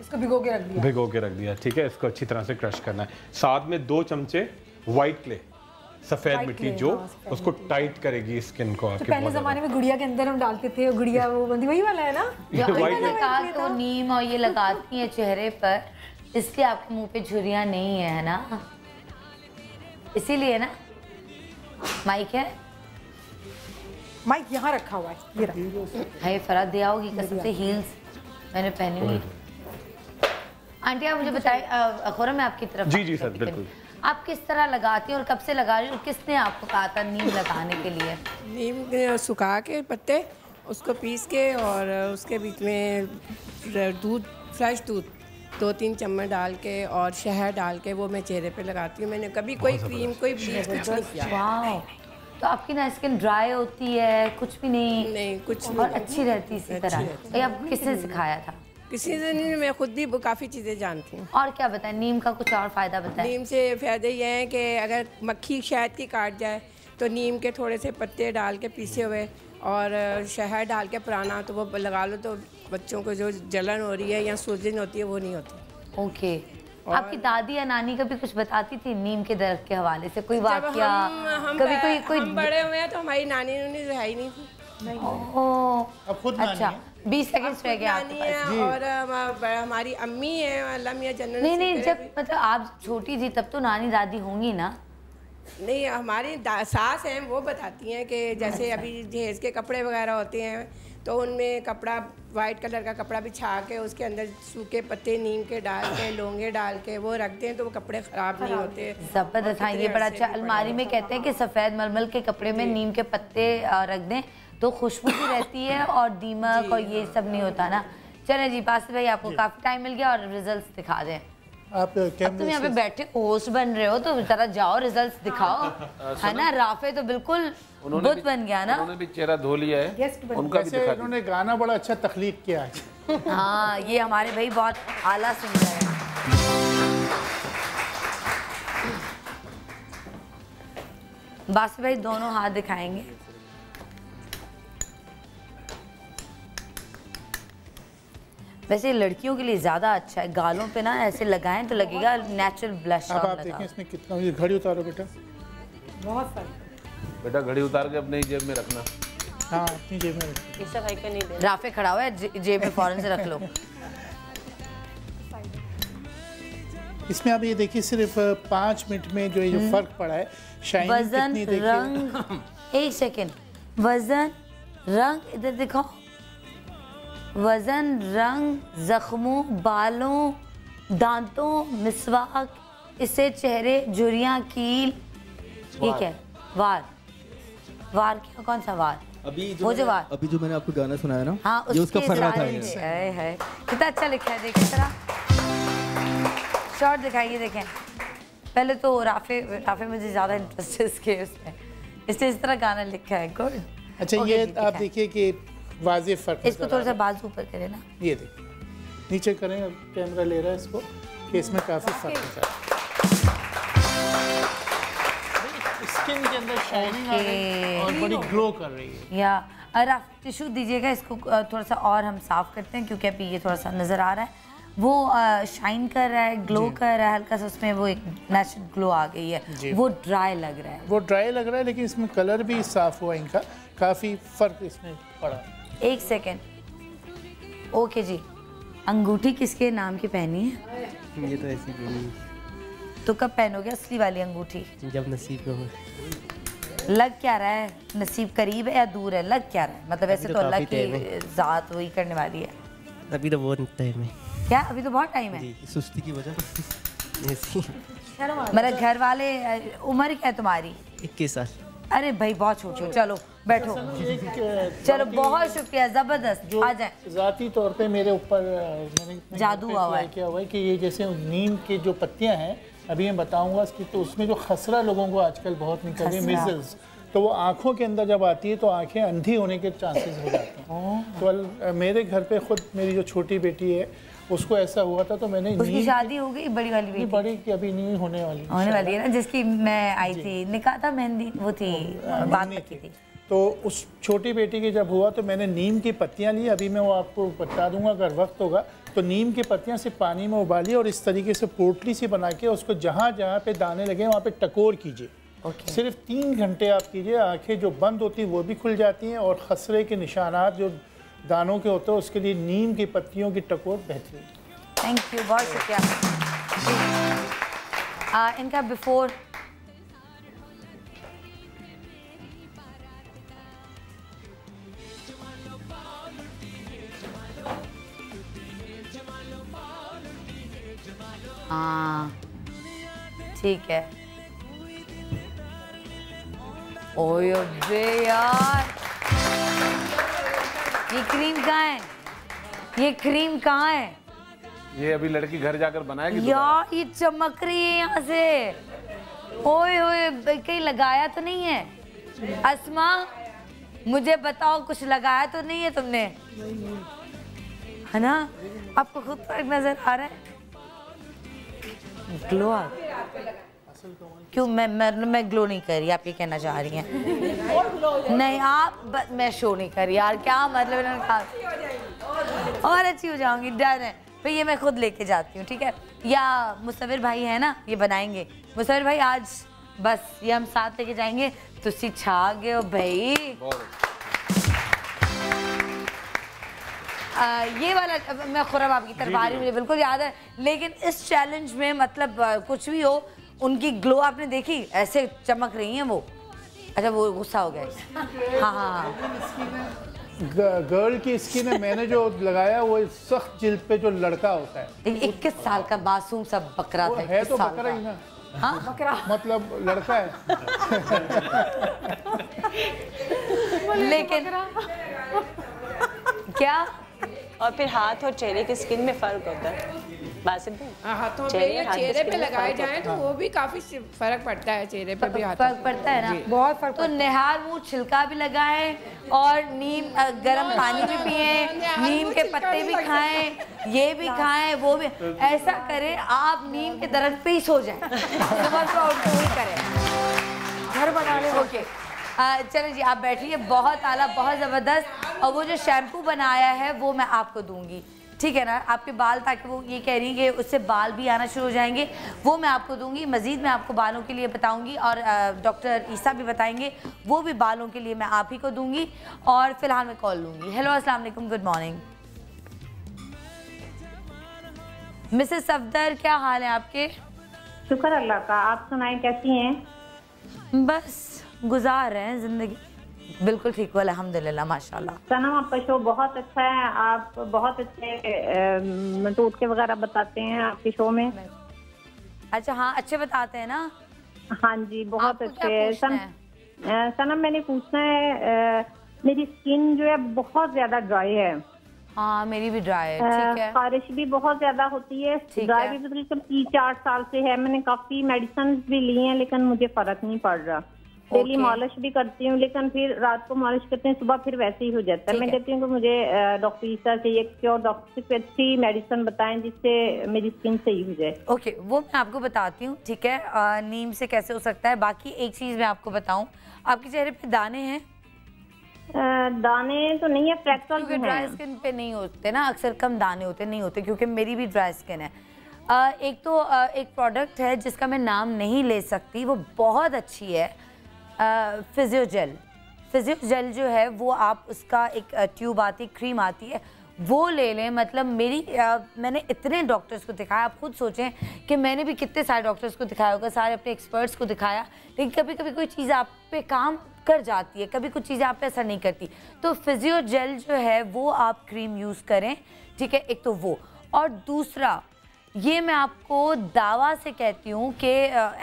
इसको भिगो के रख दिया। ठीक है, इसको अच्छी तरह से क्रश करना है। साथ में 2 चमचे वाइट क्ले, सफेद मिट्टी, जो उसको टाइट करेगी स्किन को। तो पहले जमाने में गुड़िया के अंदर हम डालते थे, गुड़िया वो बंदी वही वाला है ना, कहा तो नीम और ये लगाती है चेहरे पर, इसलिए आपके मुंह पे झुर्रियां नहीं है ना, इसीलिए ना। माइक है, माइक यहाँ रखा हुआ है, ये रहा है। फराद दिया होगी कसम से, हील्स मैंने पहनी हुई। आंटी आप मुझे बताएं, खोरा मैं आपकी तरफ। जी सर बिल्कुल। आप किस तरह लगाती हैं और कब से लगा रही हैं और किसने आपको कहा था नीम लगाने के लिए? नीम सुखा के पत्ते, उसको पीस के और उसके बीच में दूध, फ्रेश दूध 2-3 चम्मच डाल के और शहद डाल के वो मैं चेहरे पे लगाती हूँ। मैंने कभी कोई क्रीम, कोई ब्लीच कुछ नहीं किया। तो आपकी ना स्किन ड्राई होती है, कुछ भी नहीं कुछ और अच्छी रहती इसी तरह। ये आपको किसने सिखाया था? किसी से नहीं, मैं खुद भी काफ़ी चीज़ें जानती हूँ। और क्या बताएं, नीम का कुछ और फ़ायदा बताएं? नीम से फ़ायदे ये हैं कि अगर मक्खी शहद की काट जाए तो नीम के थोड़े से पत्ते डाल के पीसे हुए और शहद डाल के पुराना तो वो लगा लो, तो बच्चों को जो जलन हो रही है या सूजन होती है वो नहीं होती। ओके। आपकी दादी या नानी कभी कुछ बताती थी नीम के दरख्त के हवाले से, कोई वाकया? कभी कोई हम बड़े हुए हैं तो हमारी नानी जो है ही नहीं थी। अब खुद अच्छा 20 सेकंड्स रह गए आपके पास। और हमारी अम्मी है, अल्लाह मियां जन्नत। नहीं जब मतलब आप छोटी थी तब तो नानी दादी होंगी ना? नहीं, हमारी सास हैं वो बताती हैं कि जैसे अभी जहेज के कपड़े वगैरह होते हैं तो उनमें कपड़ा वाइट कलर का कपड़ा बिछा के उसके अंदर सूखे पत्ते नीम के डाल के लौंगे डाल के वो रख दें तो वो कपड़े ख़राब नहीं होते। ज़बरदस्त। हाँ, ये बड़ा अच्छा। अलमारी में कहते हैं कि सफ़ेद मलमल के कपड़े में नीम के पत्ते रख दें तो खुशबू भी रहती है और दीमक और ये सब नहीं होता ना। चलें जी बासित भाई, आपको काफ़ी टाइम मिल गया और रिजल्ट दिखा दें। आप तुम यहाँ पे बैठे होस्ट बन रहे हो तो जरा जाओ रिजल्ट्स दिखाओ, है ना। राफे तो बिल्कुल बुत बन गया ना। उन्होंने भी चेहरा धो लिया है, उनका भी दिखा। उन्होंने गाना बड़ा अच्छा तख्लीक किया है। हाँ, ये हमारे भाई बहुत आला सुन रहे हैं। बासित भाई दोनों हाथ दिखाएंगे। वैसे लड़कियों के लिए ज़्यादा अच्छा है, गालों पे ना ऐसे लगाएं तो लगेगा नेचुरल ब्लश। अब आप देखें इसमें कितना। ये घड़ी उतारो बेटा, बहुत फर्क। बेटा घड़ी उतार के अपनी जेब में रखना। हाँ, अपनी जेब में रखना। ईसा भाई का नहीं देना। राफे खड़ा हुआ है, जेब में फौरन से रख लो। इसमें आप ये देखिए सिर्फ 5 मिनट में जो ये जो फर्क पड़ा है, शाइनिंग वजन कितनी देखिए। रंग, एक सेकेंड, वजन रंग इधर दिखाओ। वजन रंग, जख्मों, बालों, दांतों, मिसवाक, इससे चेहरे, झुर्रियाँ, कील, ये क्या है? वार। वार क्या, कौन सा वार? अभी वो जो वार, अभी जो मैंने आपको गाना सुनाया ना, हाँ, ये उसका फर्रा था। है कितना अच्छा लिखा है, देखिए जरा शॉर्ट दिखाइए। देखें पहले तो राफे मुझे ज़्यादा इंटरेस्ट है इसके उसमें, इसने इस तरह गाना लिखा है। गुड। अच्छा, ये आप देखिए कि वाज़ेह फर्क। इसको थोड़ा सा बाजू ऊपर करें ना, ये देखिए नीचे करें, कैमरा ले रहा है इसको, कि इसमें काफ़ी फर्क है। स्किन के अंदर शाइनिंग आ रही है और बड़ी ग्लो कर रही है। या आप टिश्यू दीजिएगा, इसको थोड़ा सा और हम साफ करते हैं क्योंकि अभी ये थोड़ा सा नज़र आ रहा है। वो शाइन कर रहा है, ग्लो कर रहा है हल्का सा, उसमें वो एक नेचुरल ग्लो आ गई है। वो ड्राई लग रहा है, वो ड्राई लग रहा है, लेकिन इसमें कलर भी साफ हुआ इनका, काफ़ी फ़र्क इसमें पड़ा। एक सेकेंड, ओके जी। अंगूठी किसके नाम की पहनी है? ये तो ऐसी पहनी। तो कब पहनोगे असली वाली अंगूठी? जब नसीब में हो। लग क्या रहा है, नसीब करीब है या दूर है? लग क्या रहा है मतलब? ऐसे तो अल्लाह की ज़ात वही करने वाली है। अभी तो बहुत टाइम है। क्या अभी तो बहुत टाइम है? सुस्ती की वजह। मेरे घर वाले, उम्र क्या है तुम्हारी? 21 साल। अरे भाई बहुत छोटे हो। चलो बैठो। चलो बहुत शुक्रिया, जबरदस्त। आ जाए। ज़ाती तौर पे मेरे ऊपर मैंने जादू हुआ है। क्या हुआ है कि ये जैसे नीम के जो पत्तियां हैं, अभी मैं बताऊंगा इसकी, तो उसमें जो खसरा लोगों को आजकल बहुत निकल रही है, मिज़ल्स, तो वो आँखों के अंदर जब आती है तो आँखें अंधी होने के चांसेस हो जाते हैं। तो मेरे घर पे खुद मेरी जो छोटी बेटी है उसको ऐसा हुआ था, तो मैंने उसकी शादी हो गई? बड़ी वाली बेटी? बड़ी की अभी नहीं होने वाली है ना, जिसकी मैं आई थी, निकाह था, मेहंदी वो थी, बात पक्की थी। तो उस छोटी बेटी के जब हुआ तो मैंने नीम की पत्तियां ली, अभी मैं वो आपको बता दूंगा अगर वक्त होगा। तो नीम की पत्तियां से पानी में उबाली और इस तरीके से पोटली सी बना के उसको जहाँ जहाँ पे दाने लगे वहाँ पे टकोर कीजिए। सिर्फ 3 घंटे आप कीजिए, आंखें जो बंद होती हैं वो भी खुल जाती हैं और खसरे के निशानात जो दानों के होते हैं उसके लिए नीम की पत्तियों की टकोर बेहतरीन। थैंक यू, बहुत शुक्रिया। इनका बिफोर हाँ ठीक है। ओए बे यार, ये क्रीम कहाँ है? ये क्रीम कहाँ है? ये अभी लड़की घर जाकर बनाएगी यार, ये चमक रही है यहाँ से। ओए ओए, कहीं लगाया तो नहीं है? अस्मा मुझे बताओ, कुछ लगाया तो नहीं है तुमने? है ना, आपको खुद फर्क नजर आ रहा है? ग्लो आ क्यों? मैं ग्लो नहीं कर रही, आप ये कहना चाह रही हैं? नहीं आप, मैं शो नहीं कर रही यार, क्या मतलब? इन्होंने कहा और अच्छी हो जाऊंगी, डर है फिर ये मैं खुद लेके जाती हूँ, ठीक है? या मुसविर भाई है ना, ये बनाएंगे। मुसविर भाई आज बस ये हम साथ लेके जाएंगे। तुसी छा गए हो भाई। ये वाला मैं खुरम आपकी तरफ आ रही हूँ, मुझे बिल्कुल याद है। लेकिन इस चैलेंज में मतलब कुछ भी हो, उनकी ग्लो आपने देखी, ऐसे चमक रही हैं वो। अच्छा वो गुस्सा हो गया। हाँ हाँ गर्ल की स्किन है, मैंने जो लगाया वो सख्त जिल्द पे जो लड़का होता है। 21 साल का मासूम सा बकरा था। है तो बकरा ही ना। हाँ बकरा मतलब लड़का है। लेकिन क्या और फिर हाथ और चेहरे की स्किन में फर्क होता है। बासित हाथों पे या चेहरे पे लगाए जाएं तो वो भी काफी फर्क पड़ता है, चेहरे पे भी फर्क पड़ता है ना, बहुत फर्क। तो निहार मुंह छिलका भी लगाएं और नीम गर्म पानी भी पिए, नीम के पत्ते भी खाएं, ये भी खाएं, वो भी। ऐसा करें आप नीम के दरख्त पे ही सो जाएं, सुबह को उठ के वही करें, घर बना लें। ओके चलो जी आप बैठिए, बहुत आला, बहुत ज़बरदस्त। और वो जो शैम्पू बनाया है वो मैं आपको दूंगी, ठीक है ना, आपके बाल, ताकि वो ये कह रही है कि उससे बाल भी आना शुरू हो जाएंगे, वो मैं आपको दूंगी। मज़ीद मैं आपको बालों के लिए बताऊंगी और डॉक्टर ईसा भी बताएंगे, वो भी बालों के लिए मैं आप ही को दूंगी। और फिलहाल मैं कॉल लूँगी। हेलो अस्सलाम वालेकुम, गुड मॉर्निंग मिसेस सफदर, क्या हाल है आपके? शुक्र अल्लाह का, आप सुनाएं कैसी हैं? बस गुजार रहे हैं ज़िंदगी, बिल्कुल ठीक हो अल्हम्दुलिल्लाह माशाल्लाह। सनम आपका शो बहुत अच्छा है, आप बहुत अच्छे टोटके वगैरह बताते हैं आपके शो में। अच्छा हाँ अच्छे बताते हैं ना। हाँ जी बहुत अच्छे। सनम मैंने पूछना है, मेरी स्किन जो है बहुत ज्यादा ड्राई है। हाँ मेरी भी ड्राई है, ठीक है। खारिश भी बहुत ज्यादा होती है, ड्राई भी तकरीबन 3-4 साल से है। मैंने काफी मेडिसिन भी ली हैं लेकिन मुझे फर्क नहीं पड़ रहा। डेली मालिश भी करती हूँ लेकिन फिर रात को मालिश करते हैं, सुबह फिर वैसे ही हो जाता है। मैं कहती हूँ कि मुझे डॉक्टर ईसा से एक क्योर डॉक्टर से अच्छी मेडिसिन बताएं जिससे मेरी स्किन सही हो जाए। ओके वो मैं आपको बताती हूँ, ठीक है। नीम से कैसे हो सकता है। बाकी एक चीज़ मैं आपको बताऊँ, आपके चेहरे पे दाने हैं? दाने तो नहीं है, फ्रैक्चर भी ड्राई स्किन पे नहीं होते ना, अक्सर कम दाने होते नहीं होते, क्योंकि मेरी भी ड्राई स्किन है। एक तो एक प्रोडक्ट है जिसका मैं नाम नहीं ले सकती, वो बहुत अच्छी है, फिजियोजेल। फिजियोजेल जो है वो आप उसका एक ट्यूब आती, क्रीम आती है, वो ले लें। मतलब मैंने इतने डॉक्टर्स को दिखाया, आप खुद सोचें कि मैंने भी कितने सारे डॉक्टर्स को दिखाया होगा, सारे अपने एक्सपर्ट्स को दिखाया, लेकिन कभी कभी कोई चीज़ आप पे काम कर जाती है, कभी कुछ चीज़ें आप पे असर नहीं करती। तो फिजियोजेल जो है वो आप क्रीम यूज़ करें, ठीक है। एक तो वो, और दूसरा ये मैं आपको दावा से कहती हूँ कि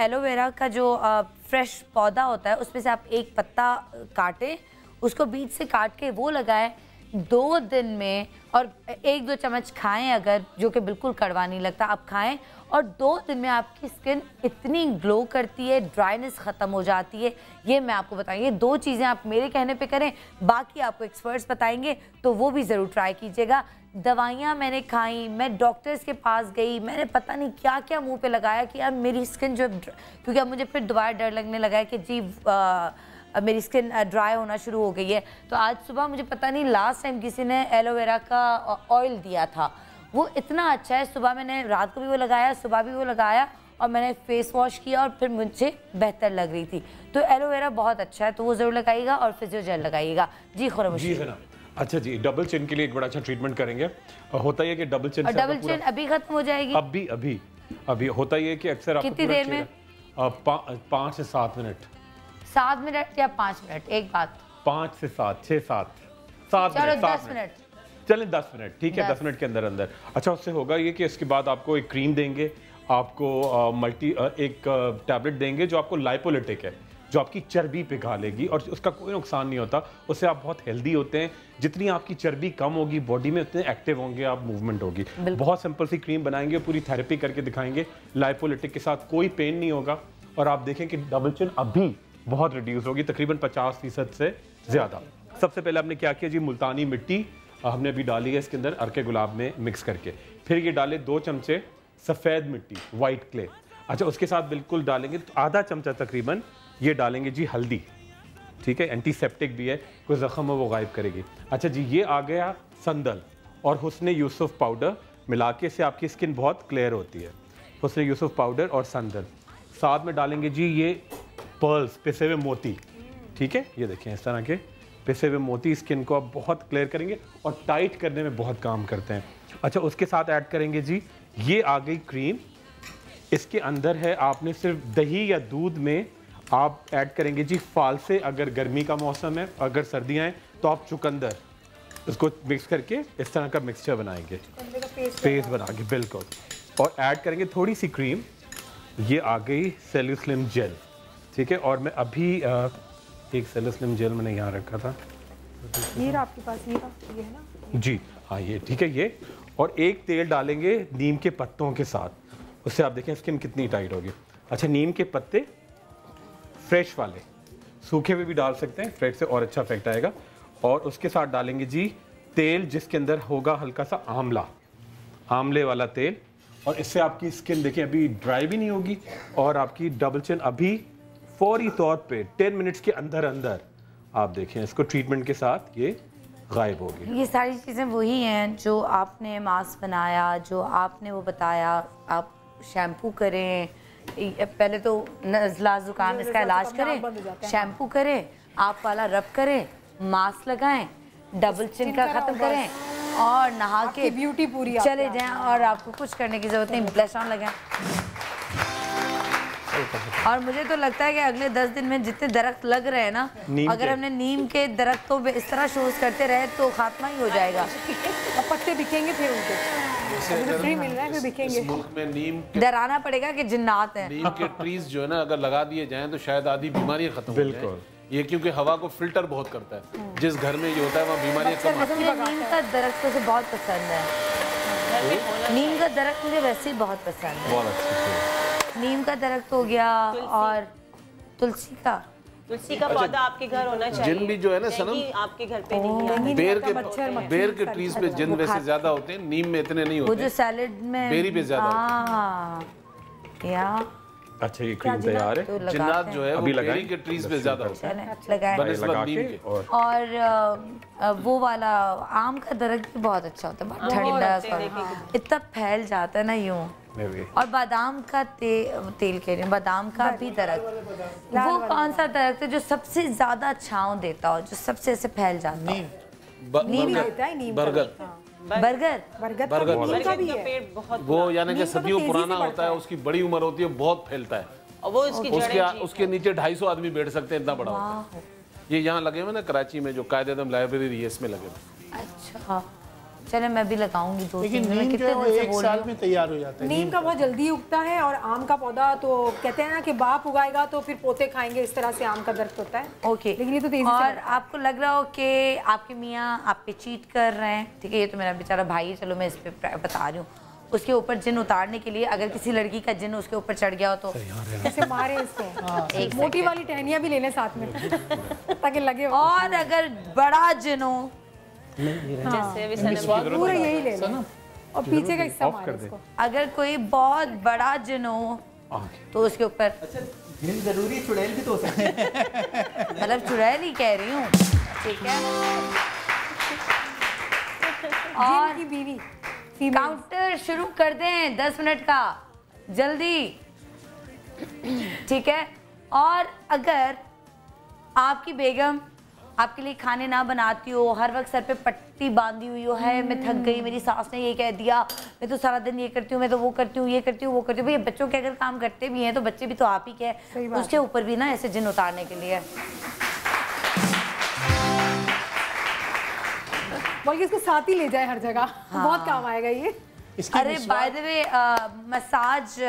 एलोवेरा का जो फ्रेश पौधा होता है उसमें से आप एक पत्ता काटें, उसको बीच से काट के वो लगाएं 2 दिन में, और 1-2 चम्मच खाएं अगर, जो कि बिल्कुल कड़वा नहीं लगता, आप खाएं और 2 दिन में आपकी स्किन इतनी ग्लो करती है, ड्राइनेस ख़त्म हो जाती है। ये मैं आपको बताऊँ, ये 2 चीज़ें आप मेरे कहने पे करें, बाकी आपको एक्सपर्ट्स बताएंगे तो वो भी ज़रूर ट्राई कीजिएगा। दवाइयाँ मैंने खाई, मैं डॉक्टर्स के पास गई, मैंने पता नहीं क्या क्या मुंह पे लगाया कि यार मेरी स्किन जो, क्योंकि अब मुझे फिर दोबारा डर लगने लगा है कि जी मेरी स्किन ड्राई होना शुरू हो गई है। तो आज सुबह मुझे पता नहीं लास्ट टाइम किसी ने एलोवेरा का ऑयल दिया था, वो इतना अच्छा है। सुबह मैंने, रात को भी वो लगाया, सुबह भी वो लगाया, और मैंने फेस वॉश किया और फिर मुझे बेहतर लग रही थी। तो एलोवेरा बहुत अच्छा है, तो वो ज़रूर लगाइएगा, और फिजियोजेल लगाइएगा। जी खुरमुशी। अच्छा जी, डबल चिन के लिए एक बड़ा अच्छा ट्रीटमेंट करेंगे। होता है कि डबल चिन अभी खत्म हो जाएगी? अभी होता है कि अक्सर कितनी देर में? 5 से 7 मिनट। 7 मिनट या 5 मिनट? एक बात, 5 से 7, 6-7 मिनट, 10 मिनट चलें, 10 मिनट ठीक है, 10 मिनट के अंदर अंदर। अच्छा उससे होगा ये कि इसके बाद आपको एक क्रीम देंगे, आपको एक टैबलेट देंगे जो आपको लाइपोलिटिक है, जो आपकी चर्बी पिघा लेगी, और उसका कोई नुकसान नहीं होता, उससे आप बहुत हेल्दी होते हैं। जितनी आपकी चर्बी कम होगी बॉडी में, उतने एक्टिव होंगे आप, मूवमेंट होगी। बहुत सिंपल सी क्रीम बनाएंगे, पूरी थेरेपी करके दिखाएंगे, लाइपोलिटिक के साथ कोई पेन नहीं होगा, और आप देखें कि डबल चिन अभी बहुत रिड्यूस होगी, तकरीबन 50% से ज़्यादा। सबसे पहले आपने क्या किया जी, मुल्तानी मिट्टी हमने अभी डाली है इसके अंदर अर्के गुलाब में मिक्स करके, फिर ये डाले 2 चमचे सफ़ेद मिट्टी, वाइट क्ले। अच्छा उसके साथ बिल्कुल डालेंगे आधा चमचा तकरीबन ये डालेंगे जी हल्दी, ठीक है, एंटीसेप्टिक भी है, कोई ज़ख्म हो वो गायब करेगी। अच्छा जी ये आ गया संदल और हुस्न यूसुफ पाउडर, मिला के से आपकी स्किन बहुत क्लियर होती है। हुस्न यूसुफ पाउडर और संदल, साथ में डालेंगे जी ये पर्ल्स, पिसे हुए मोती, ठीक है, ये देखें इस तरह के पिसे हुए मोती स्किन को आप बहुत क्लियर करेंगे और टाइट करने में बहुत काम करते हैं। अच्छा उसके साथ ऐड करेंगे जी, ये आ गई क्रीम, इसके अंदर है, आपने सिर्फ दही या दूध में आप ऐड करेंगे जी फालसे, अगर गर्मी का मौसम है, अगर सर्दियाँ हैं तो आप चुकंदर, इसको मिक्स करके इस तरह का मिक्सचर बनाएंगे, पेस्ट बना के बिल्कुल, और ऐड करेंगे थोड़ी सी क्रीम। ये आ गई सेल्यूस्लिम जेल, ठीक है। और मैं अभी एक सेल्यूस्लिम जेल मैंने यहाँ रखा था, ये आपके पास, ये है ना जी हाँ, ये ठीक है ये। और एक तेल डालेंगे नीम के पत्तों के साथ, उससे आप देखें स्किन कितनी टाइट होगी। अच्छा, नीम के पत्ते फ्रेश वाले, सूखे हुए भी डाल सकते हैं, फ्रेश से और अच्छा इफेक्ट आएगा। और उसके साथ डालेंगे जी तेल जिसके अंदर होगा हल्का सा आंवला, आंवले वाला तेल, और इससे आपकी स्किन देखिए अभी ड्राई भी नहीं होगी, और आपकी डबल चिन अभी फौरी तौर पे 10 मिनट्स के अंदर अंदर आप देखें इसको ट्रीटमेंट के साथ ये गायब होगी। ये सारी चीज़ें वही हैं जो आपने मास्क बनाया, जो आपने वो बताया। आप शैम्पू करें, पहले तो नज़ला ज़ुकाम इसका इलाज करें, शैम्पू करें, आप वाला रब करें, मास्क लगाएं, डबल चिन का ख़त्म करें, और नहा के ब्यूटी पूरी चले जाएं, और आपको कुछ करने की ज़रूरत नहीं, ब्लश ऑन लगाएं। और मुझे तो लगता है कि अगले 10 दिन में जितने दरख्त लग रहे हैं ना, अगर हमने नीम के दरख्तों पे इस तरह शोज करते रहे तो खात्मा ही हो जाएगा। और पत्ते बिकेंगे फिर उनके, फ्री मिल रहा है फिर बिकेंगे। मुल्क में नीम डराना पड़ेगा कि जिन्नात हैं। नीम के ट्रीज जो है ना अगर लगा दिए जाएं तो शायद आधी बीमारियां खत्म हो जाएं। ये क्योंकि हवा को फिल्टर बहुत करता है, जिस घर में ये होता है वहाँ बीमारियां कम आती हैं। नीम का दरख्त मुझे बहुत पसंद है, नीम का दरख्त मुझे वैसे ही बहुत पसंद है। बहुत अच्छा, नीम का दरख्त हो गया, और तुलसी का पौधा आपके घर होना चाहिए। जिन भी जो है ना सनम, आपके घर पे नहीं, बेर के ट्रीज पे जिन वैसे ज्यादा होते हैं, नीम में इतने नहीं होते। वो जो सैलेड में बेरी पे ज्यादा होते हैं। अच्छा, ये क्रीम तैयार है। जिन्नात जो है वो बेरी के ट्रीज पे ज्यादा होते हैं। और वो वाला आम का दरख्त भी बहुत अच्छा होता है, ठंडा, इतना फैल जाता है ना यूं। और बादाम का तेल कह रही हूँ, बादाम का भी दरख्त, वो कौन सा दरख्त है जो सबसे ज्यादा छांव देता हो, जो सबसे ऐसे फैल जाता है? बरगद, बरगद का भी है बहुत, वो यानी कि सदियों पुराना होता है, उसकी बड़ी उम्र होती है, बहुत फैलता है। वो उसके नीचे 250 आदमी बैठ सकते हैं, इतना बड़ा होता है। ये यहाँ लगे हुए ना कराची में, जो कायदेदम लाइब्रेरी है, इसमें लगे हुए। अच्छा, चले मैं भी लगाऊंगी 2-3 दिन में। कितने दिन से 1 साल में तैयार हो जाता है। नीम का बहुत जल्दी उगता है, और आम का पौधा तो कहते हैं ना कि बाप उगाएगा तो फिर पोते खाएंगे, इस तरह से आम का दरख्त होता है। ओके, लेकिन ये तो तेजी और से आपको लग रहा हो कि आपके मियाँ आप पे चीट कर रहे हैं, ठीक है, ये तो मेरा बेचारा भाई है, चलो मैं इस पे बता रही हूँ। उसके ऊपर जिन उतारने के लिए अगर किसी लड़की का जिन उसके ऊपर चढ़ गया हो तो कैसे मारे इसको। एक मोटी वाली टहनियाँ भी लेने साथ में ताकि लगे। और अगर बड़ा जिन हो, पूरा यही ले लो, और पीछे का हिस्सा मारे इसको। अगर कोई बहुत बड़ा जिन हो तो उसके ऊपर जरूरी चुड़ैल भी तो हो सकते हैं। मतलब चुड़ैल ही कह रही हूँ, ठीक है। और की बीवी काउंटर शुरू कर दें 10 मिनट का, जल्दी, ठीक है। और अगर आपकी बेगम आपके लिए खाने ना बनाती हो, हर वक्त सर पे पट्टी बांधी हुई हो, है मैं थक गई, मेरी सास ने ये कह दिया, मैं तो सारा दिन ये करती हूँ, मैं तो वो करती हूँ, ये करती हूँ, वो करती हूँ। भैया बच्चों के अगर काम करते भी हैं तो बच्चे भी तो आप ही के हैं, उसके ऊपर भी ना ऐसे जिन उतारने के लिए बल्कि इसको साथ ही ले जाए हर जगह। बहुत काम आएगा ये। अरे बाय द वे मसाज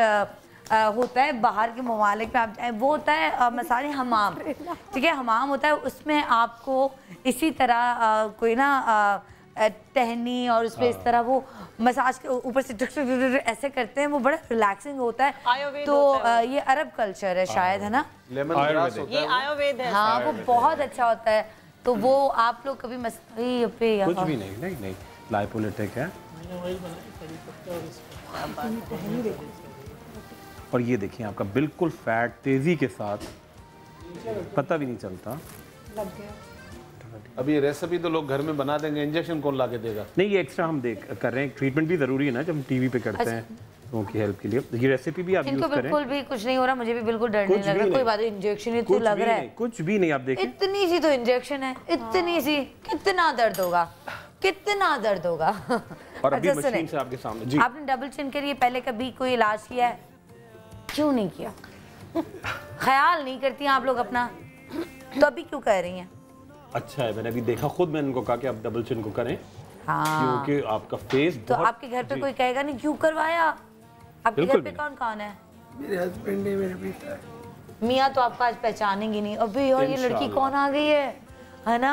होता है बाहर के ममालिक में, आप वो होता है मसाज हमाम, ठीक है, हमाम होता है, उसमें आपको इसी तरह कोई ना टहनी और उसमें इस तरह वो मसाज के ऊपर से ऐसे करते हैं, वो बड़ा रिलैक्सिंग होता है। तो ये अरब कल्चर है शायद, है ना, ये आयुर्वेद है। हाँ, वो बहुत अच्छा होता है। तो वो आप लोग कभी कुछ भी नहीं लाइपोलिटिक है। और ये देखिए आपका बिल्कुल फैट तेजी के साथ, पता भी नहीं चलता। अब ये रेसिपी तो लोग घर में बना देंगे, इंजेक्शन कौन ला के देगा? नहीं, ये एक्स्ट्रा हम कर रहे हैं, ट्रीटमेंट भी जरूरी है ना जब हम टीवी पे करते हैं, लोगों की हेल्प के लिए। ये रेसिपी भी आप यूज करें। बिल्कुल भी कुछ नहीं हो रहा, मुझे भी बिल्कुल डर नहीं लग रहा। कोई बात, इंजेक्शन ही तो लग रहा है, कुछ भी नहीं। आप देखिए इतनी सी तो इंजेक्शन है, इतनी सी, कितना दर्द होगा, कितना दर्द होगा। और अभी मशीन से आपके सामने जी। आपने डबल चिन के लिए पहले कभी कोई इलाज किया है? क्यों नहीं किया? ख्याल नहीं करती आप लोग अपना, तो अभी क्यों कह रही हैं? अच्छा है, मैंने अभी देखा खुद, मैंने उनको कहा कि आप डबल चिन को करें। हाँ, क्योंकि आपका फेस तो आपके घर पे कोई कहेगा नहीं क्यों करवाया? आपके घर पे कौन कौन है? मेरे हस्बैंड है, मेरा बेटा है। मियाँ तो आपका आज पहचानेंगे नहीं। अभी और ये लड़की कौन आ गई है ना?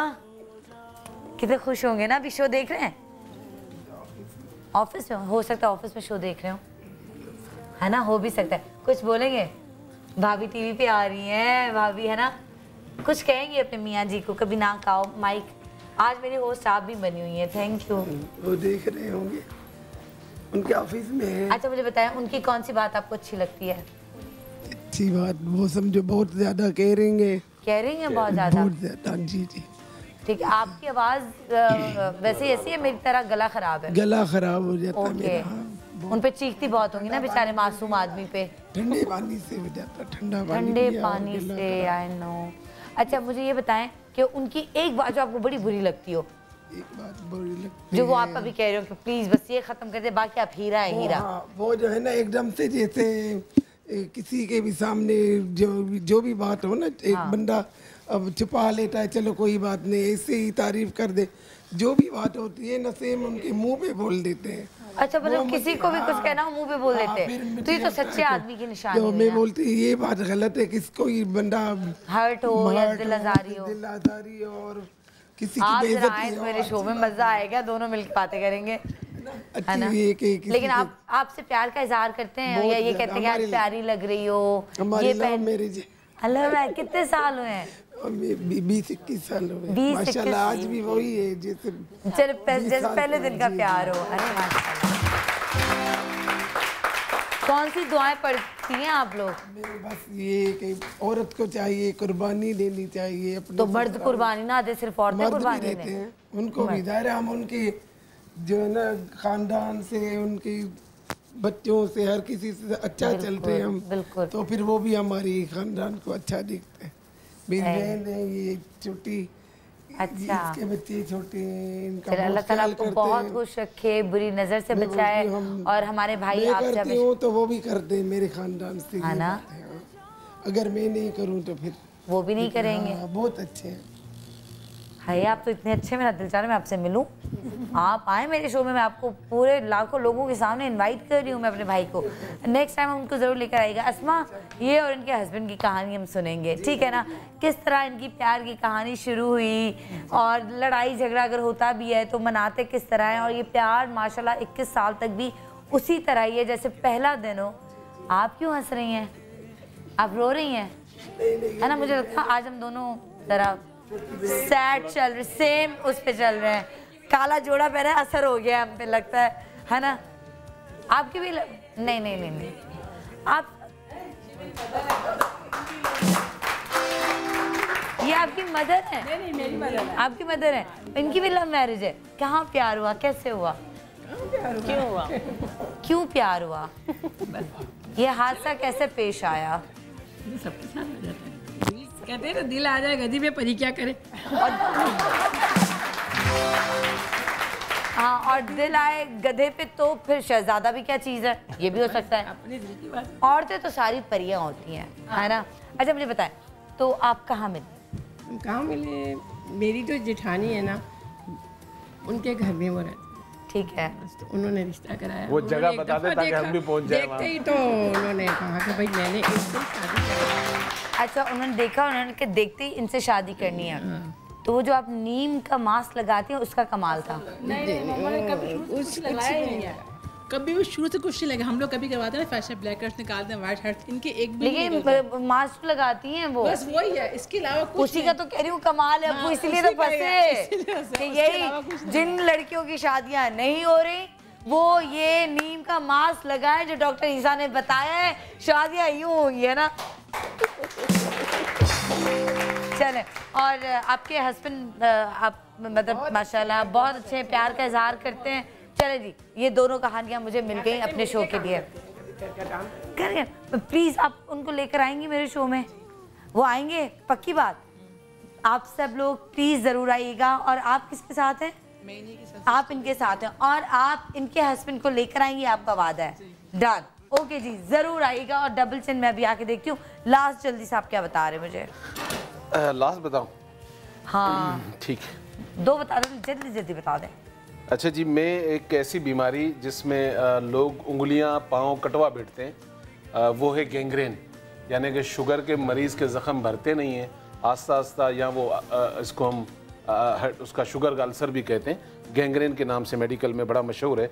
कितने खुश होंगे ना। अभी शो देख रहे हैं ऑफिस में, हो सकता है ऑफिस में शो देख रहे हो, है ना? हो भी सकता है। कुछ बोलेंगे? भाभी टीवी पे आ रही हैं, भाभी, है ना? कुछ कहेंगे अपने मियाँ जी को? कभी ना कहो माइक। आज मेरी होस्ट आप भी बनी हुई है, थैंक यू। वो देख रहे होंगे, उनके ऑफिस में है। अच्छा मुझे बताएं, उनकी कौन सी बात आपको अच्छी लगती है? अच्छी बात वो समझो बहुत ज्यादा कह रही हैं बहुत ज्यादा। जी जी ठीक है। आपकी आवाज वैसे ऐसी है, मेरी तरह गला खराब है। गला खराब हो जाता है ओके। उन पे चीखती बहुत होंगी ना बेचारे मासूम आदमी पे। ठंडे पानी से हो जाता, ठंडे पानी से। I know. अच्छा मुझे ये बताएं कि उनकी एक बात जो आपको बड़ी बुरी लगती हो, एक बात बुरी लगती जो वो आप अभी कह रहे हो कि प्लीज बस ये खत्म कर दे, बाकी आप हीरा है हीरा। वो जो है ना एकदम से जैसे किसी के भी सामने जो भी बात हो ना, एक बंदा अब छुपा लेता है, चलो कोई बात नहीं, ऐसे ही तारीफ कर दे। जो भी बात होती है ना सेम उनके मुंह पे बोल देते हैं। अच्छा मतलब किसी को भी कुछ कहना हो मुंह पे बोल देते हैं। तो ये तो सच्चे आदमी की निशानी है। मैं बोलती ये बात गलत है, किसको ही बंदा हर्ट हो या दिल आजारी हो, और किसी की आप बेइज्जती मेरे शो में मजा आएगा, दोनों मिलकर बातें करेंगे, है ना? लेकिन आप आपसे प्यार का इजहार करते हैं या ये कहते हैं कि आज प्यारी लग रही हो? ये अल्लाह कितने साल हुए हैं? 20-21 साल हो गए माशाल्लाह। आज भी वही है जैसे पहले दिन का प्यार हो। अरे माशाल्लाह। कौन सी दुआएं पढ़ती हैं आप लोग? बस ये कि औरत को चाहिए कुर्बानी देनी चाहिए अपने। तो मर्द कुर्बानी ना दे, सिर्फ औरतें कुर्बानी देते हैं। उनको भी दायरे हम उनके जो है ना खानदान से, उनके बच्चों से, हर किसी से अच्छा चलते हैं हम, बिल्कुल। तो फिर वो भी हमारी खानदान को अच्छा दिखते हैं। मेरी बहन है ये छोटी, अच्छा इसके बच्चे छोटे हैं, इनका अल्लाह ताला आपको बहुत खुश रखे, बुरी नजर से बचाए। और हमारे भाई आपसे तो वो भी करते हैं मेरे खानदान से, है ना? अगर मैं नहीं करूँ तो फिर वो भी नहीं करेंगे। बहुत अच्छे हैं। हाय आप तो इतने अच्छे, मेरा दिल चाह रहा है मैं आपसे मिलूं। आप आए मेरे शो में, मैं आपको पूरे लाखों लोगों के सामने इनवाइट कर रही हूँ मैं अपने भाई को। नेक्स्ट टाइम हम उनको ज़रूर लेकर आएगा। अस्मा, ये और इनके हस्बैंड की कहानी हम सुनेंगे, ठीक है ना? किस तरह इनकी प्यार की कहानी शुरू हुई और लड़ाई झगड़ा अगर होता भी है तो मनाते किस तरह है, और ये प्यार माशाल्लाह 21 साल तक भी उसी तरह ही है जैसे पहला दिन हो। आप क्यों हंस रही हैं? आप रो रही हैं, है ना? मुझे लगता है आज हम दोनों तरह सैड चल रहे, सेम उस पे चल रहे हैं। काला जोड़ा पहना है, असर हो गया हम पे लगता है ना? आपकी भी नहीं नहीं नहीं नहीं आप, ये आपकी मदर है? नहीं मेरी मदर है। आपकी मदर है? इनकी भी लव मैरिज है? कहाँ प्यार हुआ, कैसे हुआ, क्यों हुआ, क्यों प्यार हुआ? ये हादसा कैसे पेश आया? सबके साथ हो जाता है, कहते हैं ना दिल आ जाए गधी पे परी क्या करे। हाँ, और दिल आए गधे पे तो फिर शहजादा भी क्या चीज़ है, ये भी हो सकता है। अपने दिल की बात। औरतें तो सारी परियां होती हैं, है ना? अच्छा मुझे बताएं, तो आप कहाँ मिले? कहाँ मिले? मेरी जो जेठानी है ना, उनके घर में वो रहती, ठीक है? तो उन्होंने रिश्ता कराया। वो जगह बता दे ताकि हम भी पहुंच जाए। देखते ही तो उन्होंने कहा कि भाई मैंने इनसे शादी करनी। अच्छा, उन्होंने देखा, उन्होंने कि देखते ही इनसे शादी करनी है। तो वो जो आप नीम का मास्क लगाते हैं उसका कमाल था। कभी भी शुरू से कुछ नहीं लगा। हम लोग कभी करवाते हैं ना फैशन, ब्लैक हेड्स निकालते हैं, व्हाइट हेड्स, इनके एक भी लेकिन मास्क लगाती हैं वो, बस वही है, इसके अलावा कुछ उसी का तो कह रही हूँ कमाल है आपको, इसीलिए तो फंसे। यही जिन लड़कियों की शादियां नहीं हो रही वो ये नीम का मास्क लगाए जो डॉक्टर ईसा ने बताया है, शादियां यूं होंगी, है ना? चले, और आपके हस्बैंड आप मतलब माशाल्लाह बहुत अच्छे, प्यार का इजहार करते हैं। चले जी, ये दोनों कहानियां मुझे मिल गई अपने शो के लिए। करिए प्लीज, आप उनको लेकर आएंगी मेरे शो में? वो आएंगे, पक्की बात? आप सब लोग प्लीज जरूर आइएगा। और आप किसके साथ हैं? आप इनके साथ हैं, और आप इनके हस्बैंड को लेकर आएंगे, आपका वादा है? डन, ओके जी, जरूर आइएगा। और डबल चिन मैं अभी आके देखती हूँ। लास्ट जल्दी से आप क्या बता रहे मुझे? लास्ट बताऊं? हाँ ठीक है, 2 बता दो, जल्दी जल्दी बता दें। अच्छा जी, मैं एक ऐसी बीमारी जिसमें लोग उंगलियां पाँव कटवा बैठते हैं, वो है गैंग्रेन। यानी कि शुगर के मरीज़ के ज़ख़म भरते नहीं हैं, आस्ता आस्ता, या वो इसको हम उसका शुगर का अल्सर भी कहते हैं, गैंग्रेन के नाम से मेडिकल में बड़ा मशहूर है।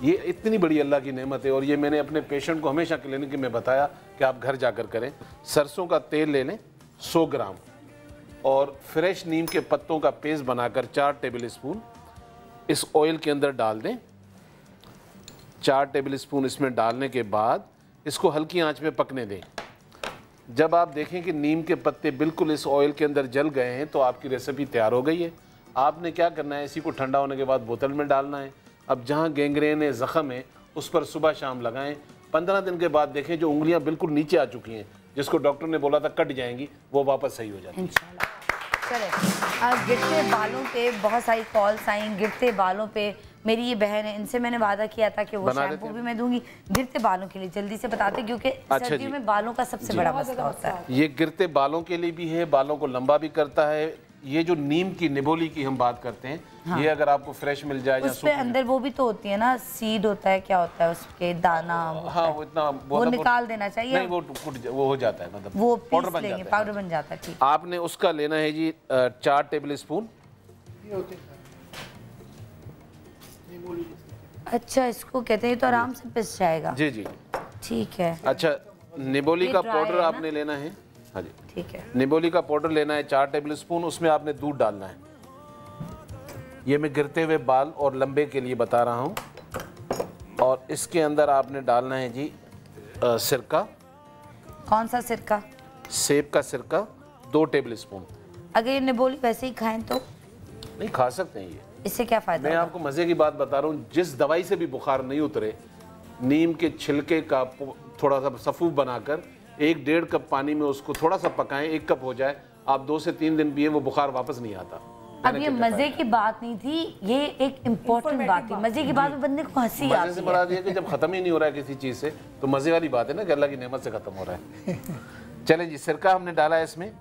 ये इतनी बड़ी अल्लाह की नेमत है, और ये मैंने अपने पेशेंट को हमेशा क्लिनिक में बताया कि आप घर जाकर करें। सरसों का तेल ले लें 100 ग्राम, और फ्रेश नीम के पत्तों का पेस्ट बनाकर 4 टेबल स्पून इस ऑयल के अंदर डाल दें। 4 टेबल स्पून इसमें डालने के बाद इसको हल्की आंच में पकने दें। जब आप देखें कि नीम के पत्ते बिल्कुल इस ऑयल के अंदर जल गए हैं तो आपकी रेसिपी तैयार हो गई है। आपने क्या करना है, इसी को ठंडा होने के बाद बोतल में डालना है। अब जहाँ गैंग्रेन है, ज़ख़म है, उस पर सुबह शाम लगाएं। 15 दिन के बाद देखें जो उंगलियां बिल्कुल नीचे आ चुकी हैं, जिसको डॉक्टर ने बोला था कट जाएंगी, वो वापस सही हो जाएंगी। चले, गिरते बालों पे बहुत सारी कॉल्स आई। गिरते बालों पे मेरी ये बहन है, इनसे मैंने वादा किया था कि वो शैम्पू भी मैं दूंगी। गिरते बालों के लिए जल्दी से बताते, क्योंकि सर्दियों में बालों का सबसे बड़ा मसला होता है। ये गिरते बालों के लिए भी है, बालों को लंबा भी करता है। ये जो नीम की निबोली की हम बात करते हैं, हाँ। ये अगर आपको फ्रेश मिल जाए, उस पे अंदर वो भी तो होती है ना, सीड होता है, क्या होता है उसके दाना, हाँ वो इतना वो निकाल देना चाहिए। नहीं, वो हो जाता है, मतलब वो पाउडर बन जाता है। पाउडर बन जाता है, ठीक। आपने उसका लेना है जी 4 टेबल स्पून। अच्छा, इसको कहते हैं, तो आराम से पिस जाएगा। जी जी, ठीक है। अच्छा, निबोली का पाउडर आपने लेना है। हाँ जी, ठीक है। निबोली का पाउडर लेना है 4 टेबल स्पून। उसमें आपने दूध डालना है। ये मैं गिरते हुए बाल और लंबे के लिए बता रहा हूँ। और इसके अंदर आपने डालना है जी सिरका। कौन सा सिरका? सेब का सिरका 2 टेबल स्पून। अगर ये निबोली वैसे ही खाएं तो? नहीं, खा सकते हैं। ये इससे क्या फायदा? मैं आपको मजे की बात बता रहा हूँ, जिस दवाई से भी बुखार नहीं उतरे, नीम के छिलके का थोड़ा सा सफूफ बनाकर 1-1.5 कप पानी में उसको थोड़ा सा पकाएं, 1 कप हो जाए, आप 2 से 3 दिन पिए, वो बुखार वापस नहीं आता। अब ये मजे की बात नहीं थी, ये एक इम्पोर्टेंट बात थी। मजे की बात में बंदे को हंसी आती है। मजे से मरा दिया कि जब खत्म ही नहीं हो रहा है किसी चीज से, तो मजे वाली बात है ना कि अल्लाह की नेमत से खत्म हो रहा है। चले जी, सिरका हमने डाला है इसमें,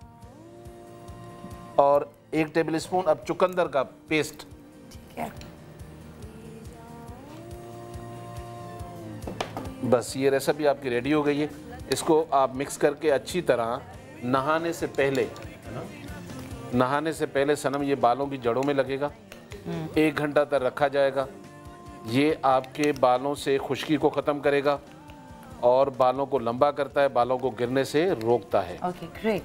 और 1 टेबल स्पून अब चुकंदर का पेस्ट। ठीक है, बस ये रेसिपी आपकी रेडी हो गई है। इसको आप मिक्स करके अच्छी तरह नहाने से पहले सनम ये बालों की जड़ों में लगेगा। 1 घंटा तक रखा जाएगा। ये आपके बालों से खुश्की को ख़त्म करेगा और बालों को लंबा करता है, बालों को गिरने से रोकता है। Okay, great.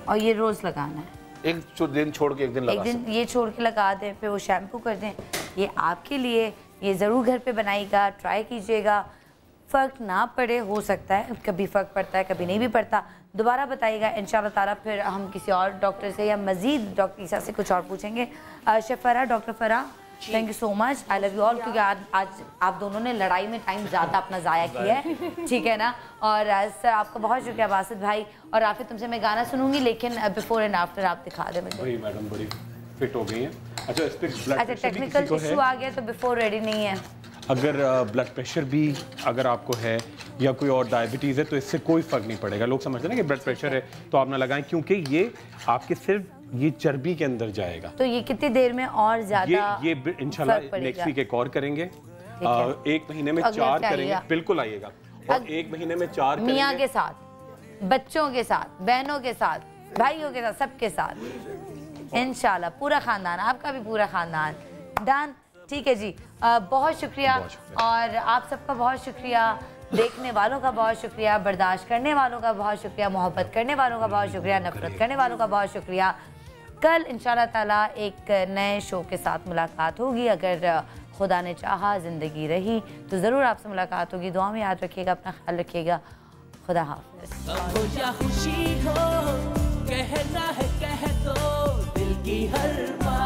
और ये रोज़ लगाना है? एक दिन छोड़ के एक दिन लगा, एक दिन ये छोड़ के लगा दें, फिर वो शैम्पू कर दें। ये आपके लिए, ये ज़रूर घर पे बनाइएगा, ट्राई कीजिएगा। फ़र्क ना पड़े, हो सकता है कभी फ़र्क पड़ता है, कभी नहीं भी पड़ता। दोबारा बताइएगा इंशाल्लाह ताला। फिर हम किसी और डॉक्टर से या मज़ीद डॉक्टर ईसा से कुछ और पूछेंगे। शेफ़ फरा, डॉक्टर फरा, thank you so much, I love you all. क्योंकि आज आप दोनों ने लड़ाई में टाइम ज़्यादा अपना ज़ाया किया है, ठीक है ना। और सर आपका बहुत शुक्रिया बासित भाई। और आफिर तुमसे मैं गाना सुनूंगी, लेकिन बिफोर एंड आफ्टर आप दिखा दें मुझे। मैडम बड़ी फिट हो गई है। अच्छा, इस पे अच्छा, टेक्निकल इशू आ गया तो बिफोर रेडी नहीं है। अगर ब्लड प्रेशर भी अगर आपको है या कोई और डायबिटीज़ है तो इससे कोई फ़र्क नहीं पड़ेगा। लोग समझते हैं ना कि ब्लड प्रेशर है तो आप ना लगाएं, क्योंकि ये आपके सिर्फ ये चर्बी के अंदर जाएगा। तो ये कितनी देर में और ज़्यादा ये इंशाल्लाह नेक्स्ट वीक एक और करेंगे। 1 महीने में 4 करेंगे। बिल्कुल आइएगा। और 1 महीने में 4 मियाँ के साथ, बच्चों के साथ, बहनों के साथ, भाइयों के साथ, सबके साथ इंशाल्लाह। पूरा ख़ानदान, आपका भी पूरा ख़ानदान डन। ठीक है जी, बहुत शुक्रिया। और आप सबका बहुत शुक्रिया, देखने वालों का बहुत शुक्रिया, बर्दाश्त करने वालों का बहुत शुक्रिया, मोहब्बत करने वालों का बहुत शुक्रिया, नफरत करने वालों का बहुत शुक्रिया। कल इंशाल्लाह ताला एक नए शो के साथ मुलाकात होगी। अगर खुदा ने चाहा, ज़िंदगी रही तो ज़रूर आपसे मुलाकात होगी। दुआ में याद रखिएगा, अपना ख्याल रखिएगा। खुदा हाफ़िज़। खुशी हो कहना है कह दो दिल की हर बात।